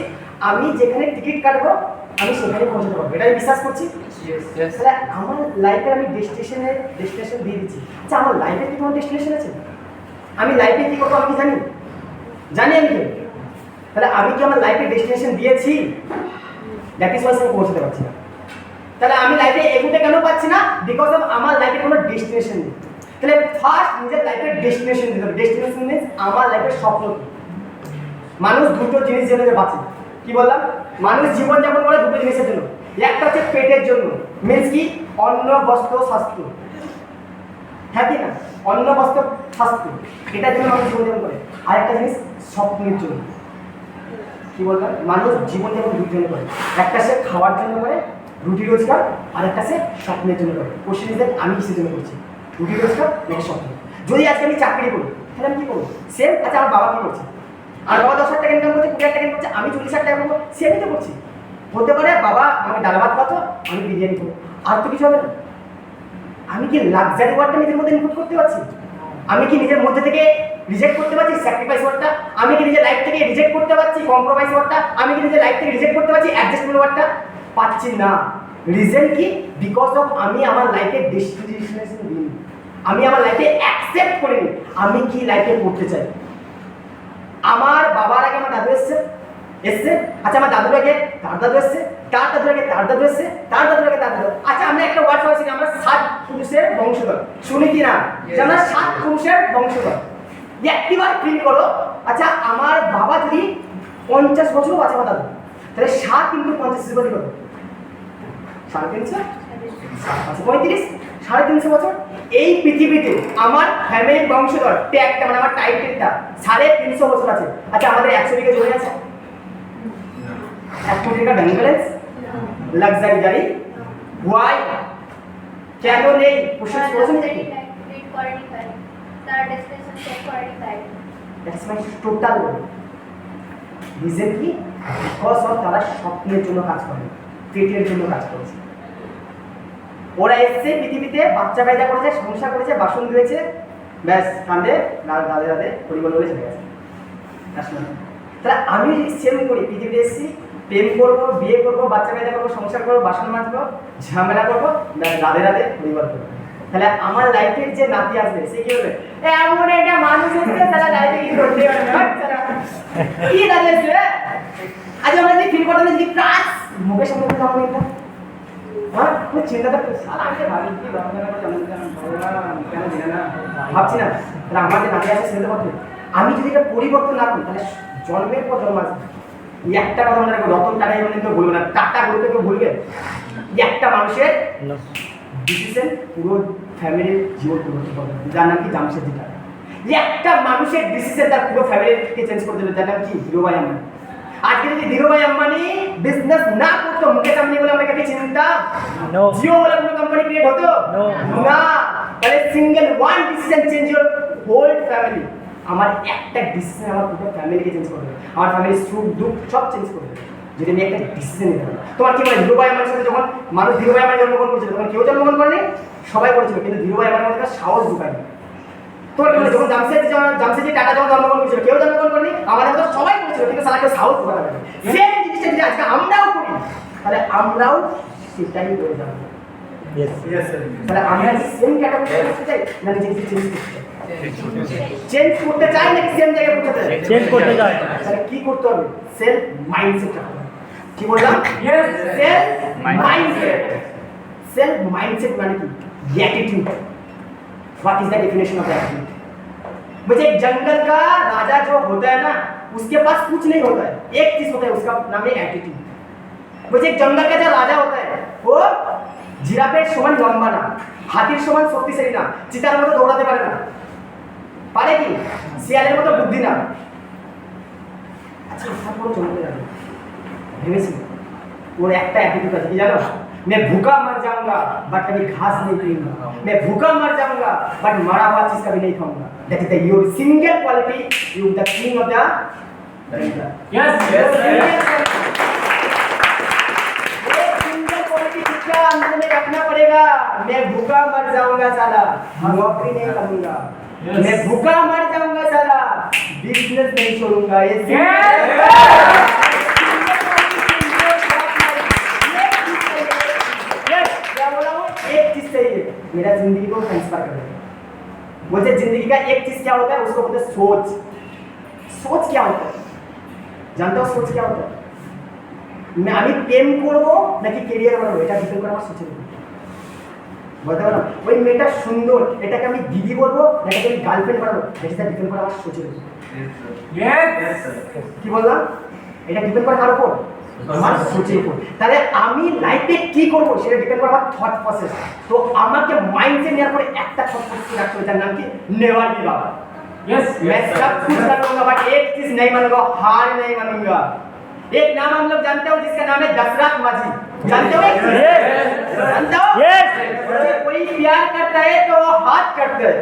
আমি যেখানে টিকিট কাটবো আমি সেখানে পৌঁছাতে পারবো, এটা আমি বিশ্বাস করছি। তাহলে আমার লাইফে আমি ডেস্টিনেশন দিয়ে দিচ্ছি। আচ্ছা আমার লাইফে কি কোনো ডেস্টিনেশন আছে? আমি লাইফে কি করবো আমি কি জানি? জানি আমি কি? তাহলে আমি কি আমার লাইফে ডেস্টিনেশন দিয়েছি? দ্যাট ইজ ওয়াই আমি পৌঁছাতে পারছি না। তাহলে আমি লাইফে এগোতে কেন পাচ্ছি না? বিকজ অফ আমার লাইফে কোনো ডেস্টিনেশন নেই। তাহলে ফার্স্ট নিজের লাইফের ডেস্টিনেশন দিতে হবে। ডেস্টিনেশন মিন্স আমার লাইফের স্বপ্ন কি? মানুষ দুটো জিনিস জেনে বাঁচে। কি বললাম? মানুষ জীবন যাপন করে দুটো জিনিসের জন্য। একটা হচ্ছে পেটের জন্য, মিন্স কি? অন্ন বস্ত্র স্বাস্থ্য। হ্যাঁ কি না? অন্ন বস্ত্র স্বাস্থ্য এটার জন্য মানুষ জীবন যাপন করে। আর একটা জিনিস স্বপ্নের জন্য। কি বললাম? মানুষ জীবন যাপন দুটোর জন্য করে। একটা সে খাওয়ার জন্য করে, রুটি রোজগার, আর একটা সে স্বপ্নের জন্য করে। কোশ্চেন ইজ দ্যাট আমি কিসের জন্য করছি? রুটি রোজগার নাকি স্বপ্ন? যদি আজকে আমি চাকরি করি তাহলে আমি কি করবো? সেম। আচ্ছা আমার বাবা কি করছে? আর বাবা 10,000 টাকা ইনকাম করছে, 20,000 টাকা ইনকাম করছে, আমি 40,000 টাকা করবো, সেমই তো করছি। হতে পারে বাবা আমাকে ডাল ভাত খাতো, আমি বিরিয়ানি করবো, আর তো কিছু হবে না। আমি কি লাক্সারি ওয়ার্ডটা নিজের মধ্যে ইনপুট করতে পারছি? আমি কি নিজের মধ্যে থেকে রিজেক্ট করতে পারছি স্যাক্রিফাইস ওয়ার্ডটা? আমি কি নিজের লাইফ থেকে রিজেক্ট করতে পারছি কম্প্রোমাইজ ওয়ার্ডটা? আমি কি নিজের লাইফ থেকে রিজেক্ট করতে পারছি অ্যাডজাস্টমেন্ট ওয়ার্ডটা? পাচ্ছি না। রিজন কি? বিকজ অফ আমি আমার লাইফে ডেস্টিনেশন দিইনি। আমি আমার লাইফে অ্যাকসেপ্ট করিনি আমি কি লাইফে করতে চাই। আমার বাবার আগে আমার দাদু এসছে। আচ্ছা আমার দাদুর আগে তার দাদু এসছে, তার দাদুর আগে তার দাদু এসছে, তার দাদুর আগে তার দাদু। আচ্ছা আমরা একটা ওয়ার্ড পাচ্ছি, আমরা 7 পুরুষের বংশধর। শুনি কি না যে আমরা 7 পুরুষের বংশধর? একটিবার ফিল করো। আচ্ছা আমার বাবা যদি 50 বছরও আছে আমার দাদু, তাহলে 7 × 50 বছর কত? 350? আচ্ছা 35, 350 বছর। এই পৃথিবীতে আমার ফ্যামিলির বংশধর ট্যাগটা মানে আমার টাইটেলটা 350 বছর আছে। আচ্ছা আমাদের 100 বিঘা জমি আছে, 1 কোটি টাকা ব্যাংক ব্যালেন্স, লাক্সারি গাড়ি, ওয়াই কেন নেই? কোশ্চেন করেছেন নাকি? রিড করেনি তাই, তার ডেসক্রিপশন চেক করেনি তাই। দ্যাটস মাই টোটাল রিজন কি? বিকজ অফ তারা স্বপ্নের জন্য কাজ করে, পেটের জন্য কাজ করেছে। ওরা এসছে পৃথিবীতে, বাচ্চা পয়দা করেছে, সংসার করেছে, বাসন ধুয়েছে, ব্যাস কান্দে রাধে রাধে পরিবার বলে চলে গেছে। তাহলে আমি যদি সেম করি, পৃথিবীতে এসেছি, প্রেম করবো, বিয়ে করবো, বাচ্চা পয়দা করবো, সংসার করবো, বাসন মাজবো, ঝামেলা করবো, ব্যাস রাধে রাধে পরিবার করবো। তাহলে আমার লাইফের যে নাতি আসবে সে কি হবে এমন একটা মানুষ হচ্ছে তারা লাইফে কি করতে পারে কি দাঁড়িয়েছে আজ আমরা যে ফিল করতে যে কাজ মুখের সামনে তো আমরা এটা হ্যাঁ ওই চিন্তাটা তো সারা আমি ভাবি কি কেন দিলে না ভাবছি না তাহলে আমার যে নাতি আসে সেটা করতে আমি যদি এটা পরিবর্তন না করি তাহলে জন্মের পর জন্ম আসবে একটা কথা মনে রাখবো রতন টাটা এমন কেউ বলবে না টাটা বলতে কেউ বলবে একটা মানুষের ডিসিশন পুরো ফ্যামিলির জীবন পরিবর্তন করবে যার নাম কি জামশেদজি টাটা একটা মানুষের ডিসিশন তার পুরো ফ্যামিলিকে চেঞ্জ করে দেবে যার নাম কি ধীরুভাই আম্বানি আজকে যদি ধীরুভাই আম্বানি বিজনেস না করতো মুকেশ আম্বানি বলে আমরা কাছে চিন্তা জিও বলে কোনো কোম্পানি ক্রিয়েট হতো না তাহলে single one decision change your whole family আমার একটা ডিসিশন আমার পুরো ফ্যামিলিকে চেঞ্জ করে দেবে আমার ফ্যামিলির সুখ দুঃখ সব চেঞ্জ করে দেবে যদি আমি একটা ডিসিশন নিতে পারি তোমার কি মনে ধীরুভাই আম্বানির সাথে যখন মানুষ ধীরুভাই আম্বানি জন্মগ্রহণ করেছিল তখন কেউ জন্মগ্রহণ করেনি সবাই করেছিল কিন্তু ধীরুভাই আম্বানির মধ্যে সাহস ঢুকায়নি তোমার কি মনে যখন জামশেদজি টাটা যখন জন্মগ্রহণ করেছিল কেউ জন্মগ্রহণ করেনি আমাদের মতো সবাই করেছিল কিন্তু সারা কেউ সাহস ঢুকাতে পারেনি সেম জিনিসটা যদি আজকে আমরাও করি তাহলে আমরাও সেটাই করে যাবো তাহলে আমরা সেম ক্যাটাগরি করতে চাই না নিজেকে চেঞ্জ করতে চাই নাকি সেম জায়গায় করতে চাই চেঞ্জ করতে চাই তাহলে কি করতে হবে সেলফ মাইন্ডসেট কি বললাম সেলফ মাইন্ডসেট सेल्फ माइंडसेट माने की attitude what is the definition of attitude मुझे एक जंगल का राजा जो होता है ना उसके पास कुछ नहीं होता है एक चीज होता है उसका नाम है एटीट्यूड मुझे एक जंगल का जो राजा होता है वो জিরাফের সমান লম্বা না হাতির সমান শক্তিশালী না চিতার মতো দৌড়াতে পারে না পারে কি শিয়ালের মতো বুদ্ধি না আচ্ছা সব বড় চমকে যাবে ভেবেছি ওর একটা অ্যাটিটিউড আছে কি জানো मैं भूखा मर जाऊंगा बट कभी घास नहीं पीऊंगा मैं भूखा मर जाऊंगा बट मरा हुआ चीज कभी नहीं खाऊंगा that is the your single quality you the king of the yes yes अंदर में रखना पड़ेगा मैं भूखा मर जाऊंगा साला नौकरी नहीं करूंगा मैं भूखा मर जाऊंगा साला बिजनेस नहीं छोड़ूंगा ये क्या बोला हूं एक चीज चाहिए मेरा जिंदगी को ट्रांसफर कर देगा बोलते जिंदगी का एक चीज क्या होता है उसको बोलते सोच सोच क्या होता है जानते हो सोच क्या होता है मैं আমি প্রেম করব নাকি ক্যারিয়ার বানাবো এটা ডিপেন্ড করে আমার সোচের উপর বলতে পারো ওই মেয়েটা সুন্দর এটাকে আমি দিদি বলবো নাকি আমি গার্লফ্রেন্ড বানাবো এটা ডিপেন্ড করে আমার সোচের উপর यस কি বললাম এটা ডিপেন্ড করে কার উপর আমার সোচের উপর তাহলে আমি লাইফে কি করব সেটা ডিপেন্ড করে আমার থট প্রসেস তো আমাকে মাইন্ডসেট নেওয়ার পরে একটা থট প্রসেস রাখতে হবে যার নাম কি নেভার গিভ আপ यस मैं सब कुछ कर लूंगा बट एक चीज नहीं मानूंगा हार नहीं मानूंगा एक नाम हम लोग जानते हो जिसका नाम है दशरथ माझी जानते हो जानते हो कोई प्यार करता है तो वो हाथ करता है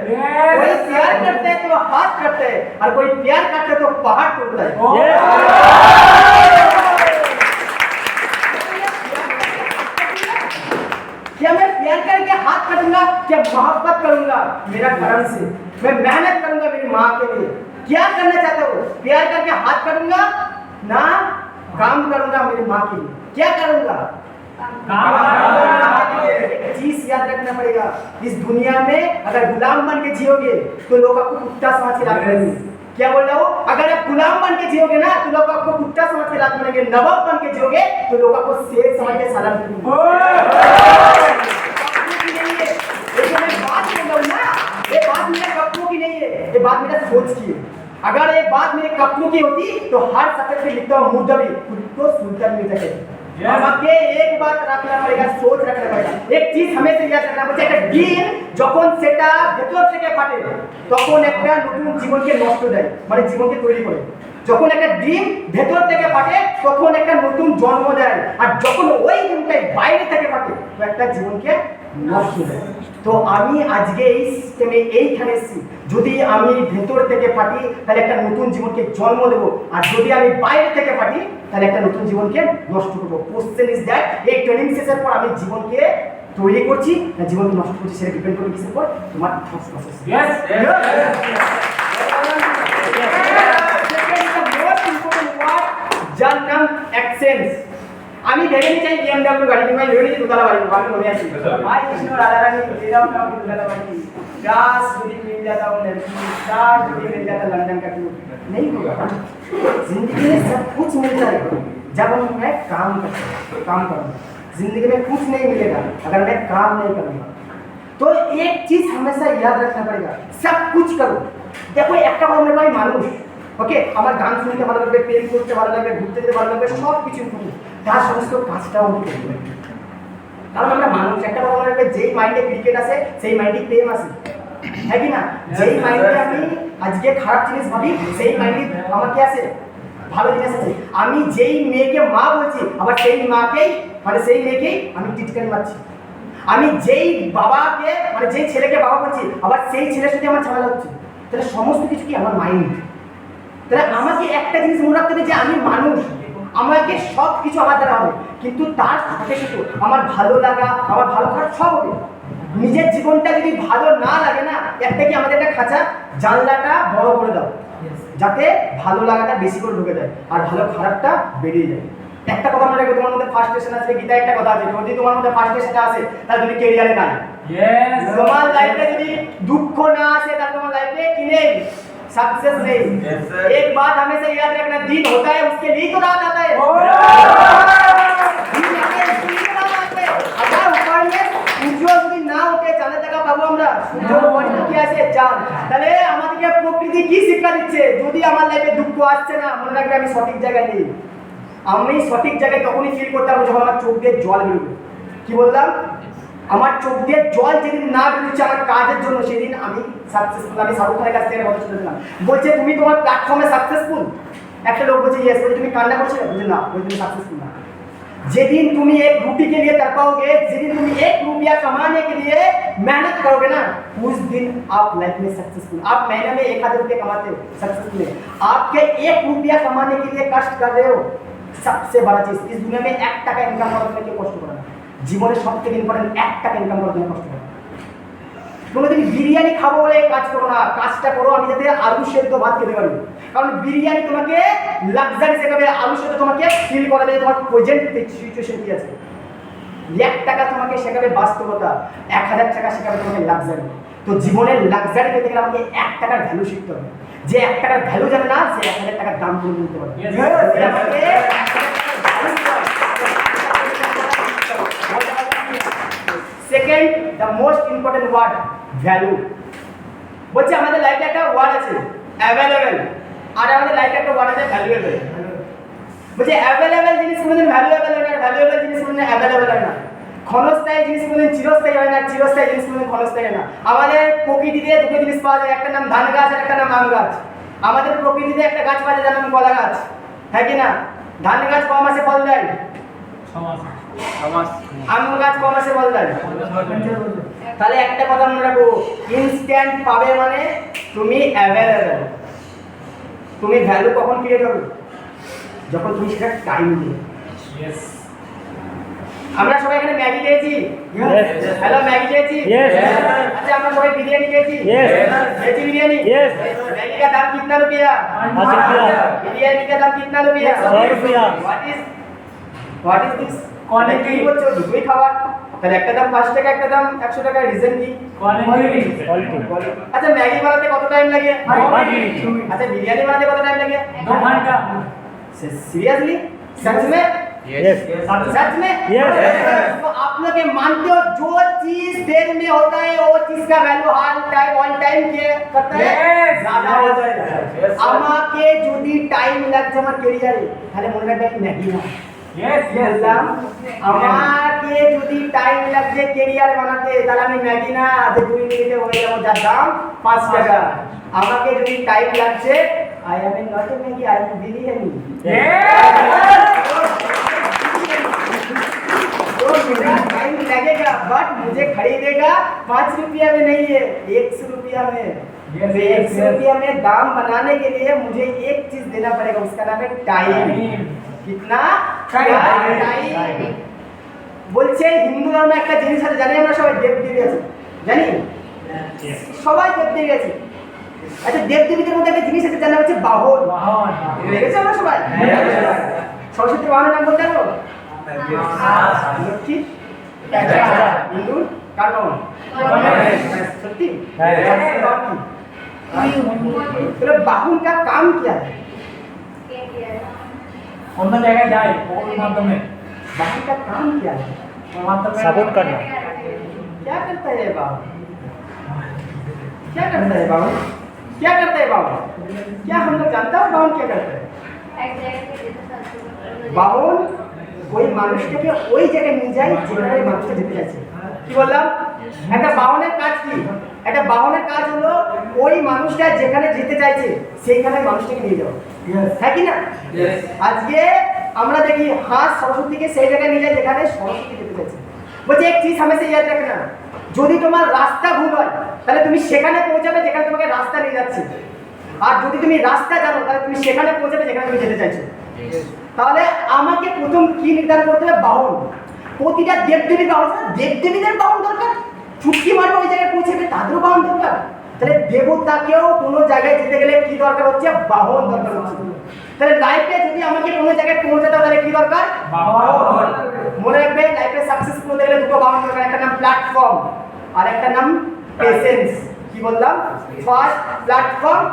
कोई प्यार करता है तो वो हाथ करता है और कोई प्यार करता है तो पहाड़ तोड़ता है क्या मैं प्यार करके हाथ करूंगा क्या मोहब्बत करूंगा मेरा कर्म से मैं मेहनत करूंगा मेरी माँ के लिए क्या करना चाहता हूँ प्यार करके हाथ करूंगा ना काम करूंगा मेरी माँ के लिए क्या करूंगा एक चीज याद रखना पड़ेगा इस दुनिया में अगर गुलाम बन के जियोगे तो लोग आपको कुत्ता समझ के रात करेंगे क्या बोल रहा हूँ अगर आप गुलाम बन के जियोगे ना तो लोग आपको कुत्ता समझ के रात करेंगे नवाब बन के जियोगे तो लोग आपको शेर समझ के सलाम करेंगे ये बात मेरे कपड़ों की नहीं है ये बात मेरा सोच की है अगर ये बात मेरे कपड़ों की होती तो हर सफेद पे लिखता हूँ मुद्दवी तो सुनता नहीं सके আমাকে एक बात रखना पड़ेगा सोच रखना पड़ेगा एक चीज हमेशा याद रखना पड़ेगा একটা ডিম যখন সেটা ভেতর থেকে ফাটে তখন একটা নতুন জীবনকে নষ্ট দেয় মানে জীবনকে তৈরি করে যখন একটা ডিম ভেতর থেকে ফাটে তখন একটা নতুন জন্ম দেয় আর যখন ওই ডিমটা বাইরে থেকে ফাটে তো একটা জীবনকে নষ্ট দেয় তো আমি আজকে এই সিস্টেমে এইখানে এসেছি যদি আমি ভেতর থেকে ফাটি তাহলে একটা নতুন জীবনকে জন্ম দেব আর যদি আমি বাইরে থেকে ফাটি তাহলে একটা নতুন জীবনকে নষ্ট করব কোশ্চেন ইজ দ্যাট এই ট্রেনিং সেশনের পর আমি জীবনকে তৈরি করছি না জীবনকে নষ্ট করছি সেটা ডিপেন্ড করে কিসের উপর তোমার থটস প্রসেস यस যার নাম অ্যাকসেন্স আমি ভেবে নিই চাই BMW গাড়ি কিনবো, ভেবে নিই দুতলা বাড়ি করবো, আমি মনে আছি ভাই কৃষ্ণ রাধা রানী এরাও না দুতলা বাড়ি गास मुझे मिल जाता हूँ लड़की स्टार मुझे मिल जाता लंदन का टूर नहीं होगा। जिंदगी में सब कुछ मिलता है जब मैं काम करूँगा। जिंदगी में कुछ नहीं मिलेगा अगर मैं काम नहीं करूँगा। तो एक चीज हमेशा याद रखना पड़ेगा, सब कुछ करो। देखो একটা কথা বলবো, আমি মানুষ, ওকে, আমার গান শুনতে ভালো লাগবে, প্রেম করতে ভালো লাগবে, ঘুরতে যেতে ভালো লাগবে, সব কিছু করি, তার সমস্ত কাজটাও আমি করবো। কারণ আমরা মানুষ, একটা কথা মনে রাখবে, যেই মাইন্ডে ক্রিকেট আছে সেই মাইন্ডে প্রেম আছে, হ্যাঁ কি না? যেই মাইন্ডে আমি আজকে খারাপ জিনিস ভাবি সেই মাইন্ডে আমার কি আছে, ভালো জিনিস আছে। আমি যেই মেয়েকে মা বলছি আবার সেই মাকেই মানে সেই মেয়েকেই আমি টিটকারি মারছি। আমি যেই বাবাকে মানে যেই ছেলেকে বাবা বলছি আবার সেই ছেলের সাথে আমার ঝামেলা হচ্ছে। তাহলে সমস্ত কিছু কি আমার মাইন্ড। তাহলে আমাকে একটা জিনিস মনে রাখতে হবে যে আমি মানুষ, আমাকে সব কিছু আমার দ্বারা হবে, কিন্তু তার সাথে সাথে আমার ভালো লাগা, আমার ভালো খারাপ সব হবে। নিজের জীবনটা যদি ভালো না লাগে না, একটা কি আমাদের একটা খাঁচা, জানলাটা বড় করে দাও যাতে ভালো লাগাটা বেশি করে ঢুকে যায় আর ভালো খারাপটা বেরিয়ে যায়। একটা কথা মনে রাখবে, তোমার মধ্যে ফার্স্টেশন আছে, গীতা একটা কথা আছে, যদি তোমার মধ্যে ফার্স্টেশন আছে তাহলে তুমি ক্যারিয়ারে নাই। তোমার লাইফে যদি দুঃখ না আসে তাহলে তোমার लाइफे की नहीं, सक्सेस नहीं। एक बात हमेशा याद रखना, दिन होता है उसके लिए तो रात आता है। अगर ऊपर में সূর্য যদি না ওঠে চাঁদে দেখা পাবো আমরা, সূর্যের উপরে কি আছে চাঁদ। তাহলে আমাদেরকে প্রকৃতি কি শিক্ষা দিচ্ছে, যদি আমার লাইফে দুঃখ আসছে না মনে রাখবে আমি সঠিক জায়গায় নেই। আমি সঠিক জায়গায় তখনই ফিল করতে পারবো যখন আমার চোখ দিয়ে জল বেরোবে। কি বললাম, আমার চোখ দিয়ে জল যেদিন না বেরোচ্ছে আমার কাজের জন্য সেদিন আমি সাকসেসফুল। আমি শাহরুখ খানের কাছ থেকে কথা শুনেছিলাম, বলছে তুমি তোমার প্ল্যাটফর্মে সাকসেসফুল। একটা লোক বলছে ইয়েস, বলছে তুমি কান্না করছো, বলছে না, বলছে তুমি সাকসেসফुल ना। जिन तुम एक रूपी के लिए तड़पाओगे, जिन तुम एक रुपया कमाने के लिए मेहनत करोगे ना, उस दिन आप लाइफ में सक्सेसफुल। आप महीने में 1000 रुपये कमाते हो, सक्सेसफुल है। आपके 1 रुपया कमाने के लिए कष्ट कर रहे हो, सबसे बड़ा चीज इस दुनिया में 1 টাকা ইনকাম করার জন্য কেউ কষ্ট করে না। জীবনে সবথেকে ইম্পর্টেন্ট 1 টাকা ইনকাম করার জন্য কষ্ট করে। কোনোদিন বিরিয়ানি খাবো বলে কাজ করো না, কাজটা করো আমি যাতে আলু সেদ্ধ ভাত খেতে পারি। কারণ বিরিয়ানি তোমাকে লাক্সারি শেখাবে, আলু সেদ্ধ তোমাকে ফিল করাবে তোমার প্রেজেন্ট সিচুয়েশন কি আছে। 1 টাকা তোমাকে শেখাবে বাস্তবতা, 1000 টাকা শেখাবে তোমাকে লাক্সারি। তো জীবনের লাক্সারি পেতে গেলে আমাকে 1 টাকার ভ্যালু শিখতে হবে। যে 1 টাকার ভ্যালু জানে না সে 1000 টাকার দাম করে নিতে পারে। Second, the most important word value. বলছে আমাদের লাইফে একটা ওয়ার্ড আছে অ্যাভেলেবল, আর আমাদের লাইফে একটা ওয়ার্ড আছে ভ্যালুয়েবল। বলছে অ্যাভেলেবল জিনিস কোনোদিন ভ্যালুয়েবল হয় না, ভ্যালুয়েবল জিনিস কোনোদিন অ্যাভেলেবল হয় না। ক্ষণস্থায়ী জিনিস কোনোদিন চিরস্থায়ী হয় না, চিরস্থায়ী জিনিস কোনোদিন ক্ষণস্থায়ী হয় না। আমাদের প্রকৃতিতে দুটো জিনিস পাওয়া যায়, একটা নাম ধান গাছ আর একটা নাম আম গাছ। আমাদের প্রকৃতিতে একটা গাছ পাওয়া যায় যার নাম কলা গাছ, হ্যাঁ কি না? ধান গাছ কম মাসে ফল দেয়, আম গাছ কম মাসে ফল দেয়। তাহলে একটা কথা মনে রাখো, ইনস্ট্যান্ট পাবে মানে তুমি অ্যাভেলেবল। তুমি ভ্যালু কখন ক্রিয়েট হবে, যখন তুমি সেটা টাইম দিবে। আমরা সবাই এখানে ম্যাগি খেয়েছি, হ্যালো ম্যাগি খেয়েছি, আচ্ছা আমরা সবাই বিরিয়ানি খেয়েছি, খেয়েছি বিরিয়ানি। ম্যাগি का दाम कितना रुपया, बिरयानी का दाम कितना रुपया, 100 रुपया। What is this quality. বলছো দুটোই খাবার, তাহলে একটা দাম 5 টাকা একটা দাম 100 টাকা। রিজন কি? কোয়ালিটি। আচ্ছা ম্যাগি বানাতে কত টাইম লাগে? আচ্ছা বিরিয়ানি বানাতে কত টাইম লাগে? 2 घंटा। सीरियसली, सच में? यस सच में? Yes. तो आप लोग ये मानते हो जो चीज देर में होता है वो चीज का value her time on time के करता है ज्यादा होता है। আমাকে যদি টাইম লাগছে আমার ক্যারিয়ারে তাহলে মনে রাখবে আমি ম্যাগি না। বললাম আমাকে যদি টাইম লাগছে ক্যারিয়ার বানাতে তাহলে আমি ম্যাগি না, যে 2 মিনিটে হয়ে যাবো যার দাম 5 টাকা। আমাকে যদি টাইম লাগছে I am not a Maggi, I am biryani. तो मेरा टाइम लगेगा बट मुझे खरीदेगा 5 रुपया में नहीं है, 100 रुपया में। 100 रुपया में दाम बनाने के लिए मुझे एक चीज देना पड़ेगा, उसका नाम है टाइम। कितना? टाइम। বলছে হিন্দু ধর্মে একটা জিনিস আছে জানি আমরা সবাই, দেবদেবী আছে জানি সবাই, দেবদেবী আছে। আচ্ছা দেবদেবীদের মধ্যে একটা জিনিস আছে যার নাম হচ্ছে বাহন। দেখেছো আমরা সবাই? সরস্বতী বাহনের নাম বলতে পারো? লক্ষ্মী ইন্দুর কার বাবা সত্যি তাহলে বাহন का काम क्या है অন্য জায়গায় যায় ওর মাধ্যমে बाहन का काम क्या है সাপোর্ট करना क्या करता है बाबा क्या करता है बाबा क्या करता है बाबा क्या हम लोग जानता है बावन क्या करता है এক জায়গা থেকে যেতে সাহায্য করে। বাহন ওই মানুষটাকে ওই জায়গায় নিয়ে যায় যেখানে ওই মানুষটা যেতে যাচ্ছে কি বললাম একটা বাহনের কাজ কি একটা বাহনের কাজ হলো ওই মানুষটা যেখানে যেতে চাইছে সেইখানে মানুষটাকে নিয়ে যাওয়া হ্যাঁ কি না আজকে আমরা দেখি হাঁস সরস্বতীকে সেই জায়গায় নিয়ে যায় যেখানে সরস্বতী যেতে চাইছে বলছে এক চিজ হামেশা ইয়াদ রাখনা যদি তোমার রাস্তা ভুল হয় তাহলে তুমি সেখানে পৌঁছাবে যেখানে তোমাকে রাস্তা নিয়ে যাচ্ছে আর যদি তুমি রাস্তা জানো তাহলে তুমি সেখানে পৌঁছাবে যেখানে তুমি যেতে চাইছো তাহলে আমাকে প্রথম কি নির্ধারণ করতে হবে বাহন প্রতিটা দেবদেবীর বাহন দেবদেবীদের বাহন দরকার চুটকি মারবে ওই জায়গায় পৌঁছাবে তাদেরও বাহন দরকার তাহলে দেবতাকেও কোনো জায়গায় যেতে গেলে কি দরকার হচ্ছে বাহন দরকার হচ্ছে তাহলে লাইফে যদি আমাকে কোনো জায়গায় পৌঁছাতে হয় তাহলে কি দরকার বাহন মনে রাখবে লাইফে সাকসেসফুল হতে গেলে দুটো বাহন দরকার একটা নাম প্ল্যাটফর্ম আর একটা নাম পেশেন্স কি বললাম ফার্স্ট প্ল্যাটফর্ম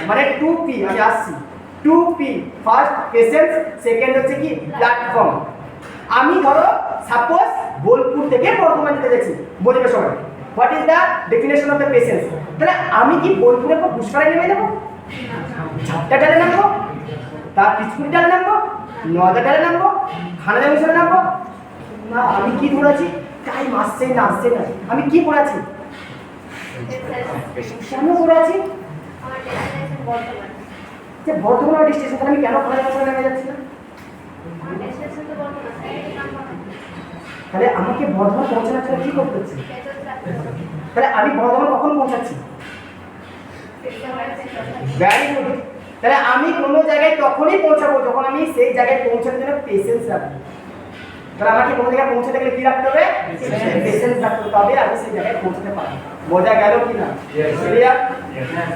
মানে 2P আমি আসছি 2P ফার্স্ট পেশেন্স সেকেন্ড হচ্ছে কি প্ল্যাটফর্ম আমি ধরো সাপোজ বোলপুর থেকে বর্ধমান যেতে যাচ্ছি বলবে সবাই what is the definition of the patience তাহলে আমি কি বোলপুরের পর পুষ্করে নেমে যাবো ঝাপটা ডালে নামবো তার পিছুকুড়ি ডালে নামবো নদা ডালে নামবো খানাদা মিশনে নামবো না আমি কি ধরেছি টাইম আসছে না আমি কি পড়াচ্ছি কেন পড়াচ্ছি আমার ডেস্টিনেশন বর্তমান। যে বর্ধমান স্টেশন তাহলে আমি কেন খানাদা মিশনে নেমে যাচ্ছি না আমার ডেস্টিনেশন তো বর্তমান, তাই নাম বলা। তাহলে আমাকে বর্ধমান পৌঁছানোর জন্য কি করতে হচ্ছে পেট্রোল রাখতে হবে। তাহলে আমি বর্ধমান কখন পৌঁছাচ্ছি পেট্রোল রাখতে হবে। ভ্যারি গুড তাহলে আমি কোনো জায়গায় তখনই পৌঁছাবো যখন আমি সেই জায়গায় পৌঁছানোর জন্য পেশেন্স রাখবো তাহলে আমাকে কোনো জায়গায় পৌঁছাতে গেলে কি রাখতে হবে পেশেন্স রাখতে হবে তবে আমি সেই জায়গায় পৌঁছাতে পারবো বোঝা গেল কি না ক্লিয়ার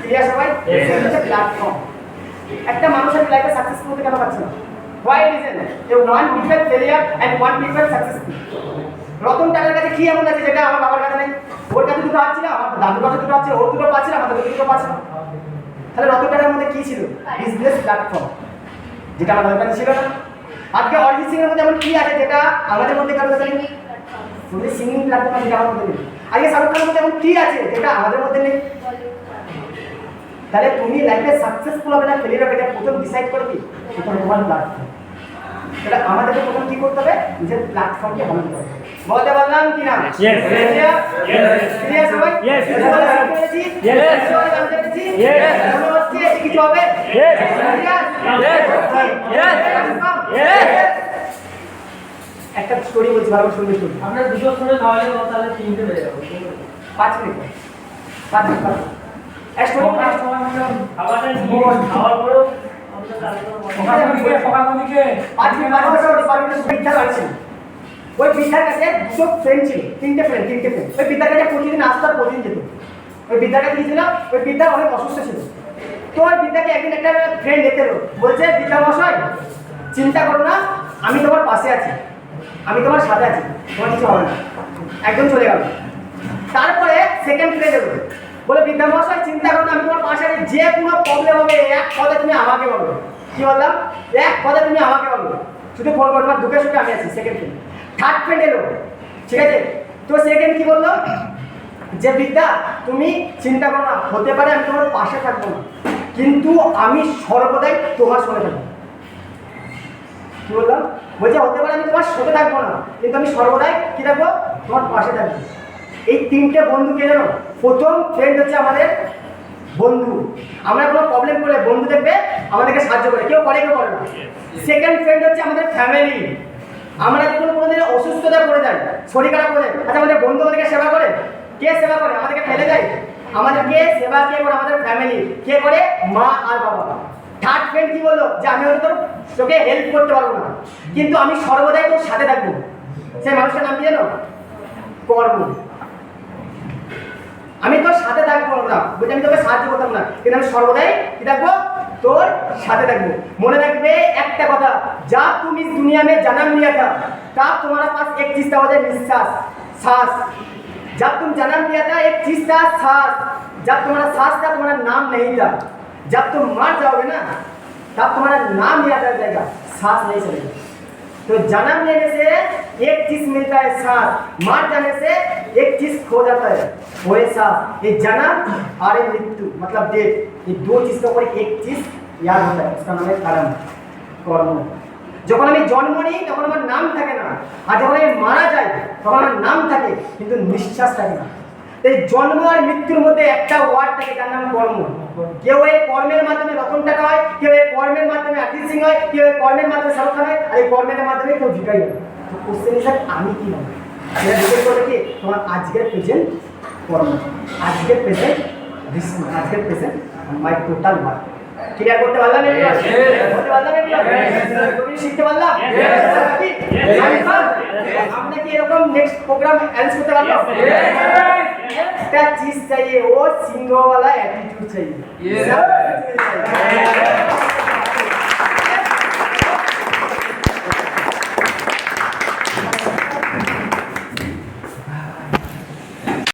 ক্লিয়ার সবাই হচ্ছে প্ল্যাটফর্ম একটা মানুষের লাইফে সাকসেসফুল হতে কেন পারছে না হোয়াই রিজন যে one people failure and one people successful Ratan টাটার কাছে কি এমন আছে যেটা আমার বাবার কাছে নেই ওর কাছে দুটো আছে না আমার দাদুর কাছে দুটো আছে ওর দুটো পাচ্ছে না আমাদের দুটো পাচ্ছে না তাহলে রতন টাটার মধ্যে কি ছিল বিজনেস প্ল্যাটফর্ম যেটা আমাদের কাছে ছিল না আজকে অরিজিৎ সিং এর মধ্যে এমন কি আছে যেটা আমাদের মধ্যে কারো কাছে নেই শুধু সিঙ্গিং প্ল্যাটফর্ম যেটা আমাদের মধ্যে নেই আজকে শাহরুখ খানের মধ্যে এমন কি আছে যেটা আমাদের মধ্যে নেই তাহলে তুমি লাইফে সাকসেসফুল হবে না ফেলিয়ার হবে এটা প্রথম ডিসাইড করবি সেটা তোমার প্ল্যাটফর্ম তাহলে আমাদেরকে প্রথম কি করতে হবে নিজের প্ল্যাটফর্মকে ভালো করতে হবে বলতে পারলাম কি না Yes. ক্লিয়ার সবাই Yes. Yes. Yes. মনে হচ্ছে কিছু হবে Yes. একটা স্টোরি বলছি ভালো স্টোরি আমরা দুটো করে খাওয়ালে তাহলে তিনটে বেড়ে যাবো 5 মিনিট 5 মিনিট এক স্টোরি খাওয়াটা নিয়ে খাওয়ার পরেও আমরা তাহলে সকালকে 5 মিনিট বিদ্যা আছে ওই বিদ্যার কাছে দুটো ফ্রেন্ড ছিল তিনটে ফ্রেন্ড ওই বিদ্যার কাছে প্রতিদিন আসতো আর প্রতিদিন যেত ওই বিদ্যার কাছে ছিল ওই বিদ্যা অনেক অসুস্থ ছিল তো ওই বিদ্যাকে একদিন একটা ফ্রেন্ড ডেকে এলো বলছে বিদ্যা মশাই চিন্তা করো না আমি তোমার পাশে আছি আমি তোমার সাথে আছি তোমার কিছু হবে না একদম চলে গেল তারপরে সেকেন্ড ফ্রেন্ড এলো বলে বিদ্যা মশাই চিন্তা করো না আমি তোমার পাশে আছি যে কোনো প্রবলেম হবে এক কথা তুমি আমাকে বলো কি বললাম এক কথা তুমি আমাকে বলো শুধু ফোন করো তোমার দুঃখে সুখে আমি আছি সেকেন্ড ফ্রেন্ড থার্ড ফ্রেন্ড এলো ঠিক আছে তো সেকেন্ড কি বললো যে বিদ্যা তুমি চিন্তা করো না হতে পারে আমি তোমার পাশে থাকবো না কিন্তু আমি সর্বদাই তোমার সঙ্গে থাকবো কি বললাম বলছে হতে পারে আমি তোমার সাথে থাকবো না কিন্তু আমি সর্বদাই কি থাকবো তোমার পাশে থাকবো এই তিনটে বন্ধুকে জানো প্রথম ফ্রেন্ড হচ্ছে আমাদের বন্ধু আমরা কোনো প্রবলেম করলে বন্ধু দেখবে আমাদেরকে সাহায্য করে কেউ করে না সেকেন্ড ফ্রেন্ড হচ্ছে আমাদের ফ্যামিলি আমরা যখন কোনোদিন অসুস্থতা পড়ে যাই শরীর খারাপ করে আচ্ছা আমাদের বন্ধু আমাদেরকে সেবা করে কে সেবা করে আমাদেরকে ফেলে দেয় আমাদেরকে সেবা কে করে আমাদের ফ্যামিলি কে করে মা আর বাবা থার্ড ফ্রেন্ড কি বললো যে আমি হয়তো তোকে হেল্প করতে পারবো না কিন্তু আমি সর্বদাই তোর সাথে থাকবো সেই মানুষটার নাম কি জানো কর্ম আমি তোর সাথে থাকবো না বলছি আমি তোকে সাহায্য করতাম না কিন্তু আমি সর্বদাই কি থাকবো তোর साथे থাকবো। মনে রাখবে একটা কথা, जब तुम इस दुनिया में जन्म लिया था तब तुम्हारा पास एक चीज था, वो है निश्वास, सांस। जब तुम जन्म लिया था एक चीज था सांस, जब तुम्हारा सांस था तुम्हारा नाम नहीं था। जब तुम मर जाओगे ना तब तुम्हारा नाम याद आ जाएगा, सांस नहीं चलेगा। तो जन्म लेने से एक चीज मिलता है सांस, मर जाने से एक चीज खो जाता है, वो है सांस। ये जन्म और ये मृत्यु मतलब डेथ, ये दो चीज के ऊपर एक चीज याद होता है, उसका नाम है कर्म, कर्म। যখন আমি জন্ম নিই তখন আমার নাম থাকে না, আর যখন আমি মারা যাই তখন আমার নাম থাকে কিন্তু নিঃশ্বাস থাকে না। এই জন্ম আর মৃত্যুর মধ্যে একটা ওয়ার্ড থাকে যার নাম কর্ম। কেউ এই কর্মের মাধ্যমে রতন টাকা হয়, কেউ এই কর্মের মাধ্যমে অরিজিৎ সিং হয়, কেউ এই কর্মের মাধ্যমে শাহরুখ খান হয়, আর এই কর্মের মাধ্যমে কেউ ভিখারি হয়। তো কোশ্চেন হিসাব আমি কি হবে, সেটা ডিপেন্ড করে কি তোমার আজকের প্রেজেন্ট কর্ম, আজকের প্রেজেন্ট রিসিভ, আজকের প্রেজেন্ট মাই টোটাল ওয়ার্ক। ক্লিয়ার করতে পারলাম? করতে পারলাম? তুমি শিখতে পারলাম? আমরা কি এরকম নেক্সট প্রোগ্রাম অ্যারেঞ্জ করতে পারবো? একটা চিজ চাইয়ে, ও সিংহ वाला एटीट्यूड चाहिए।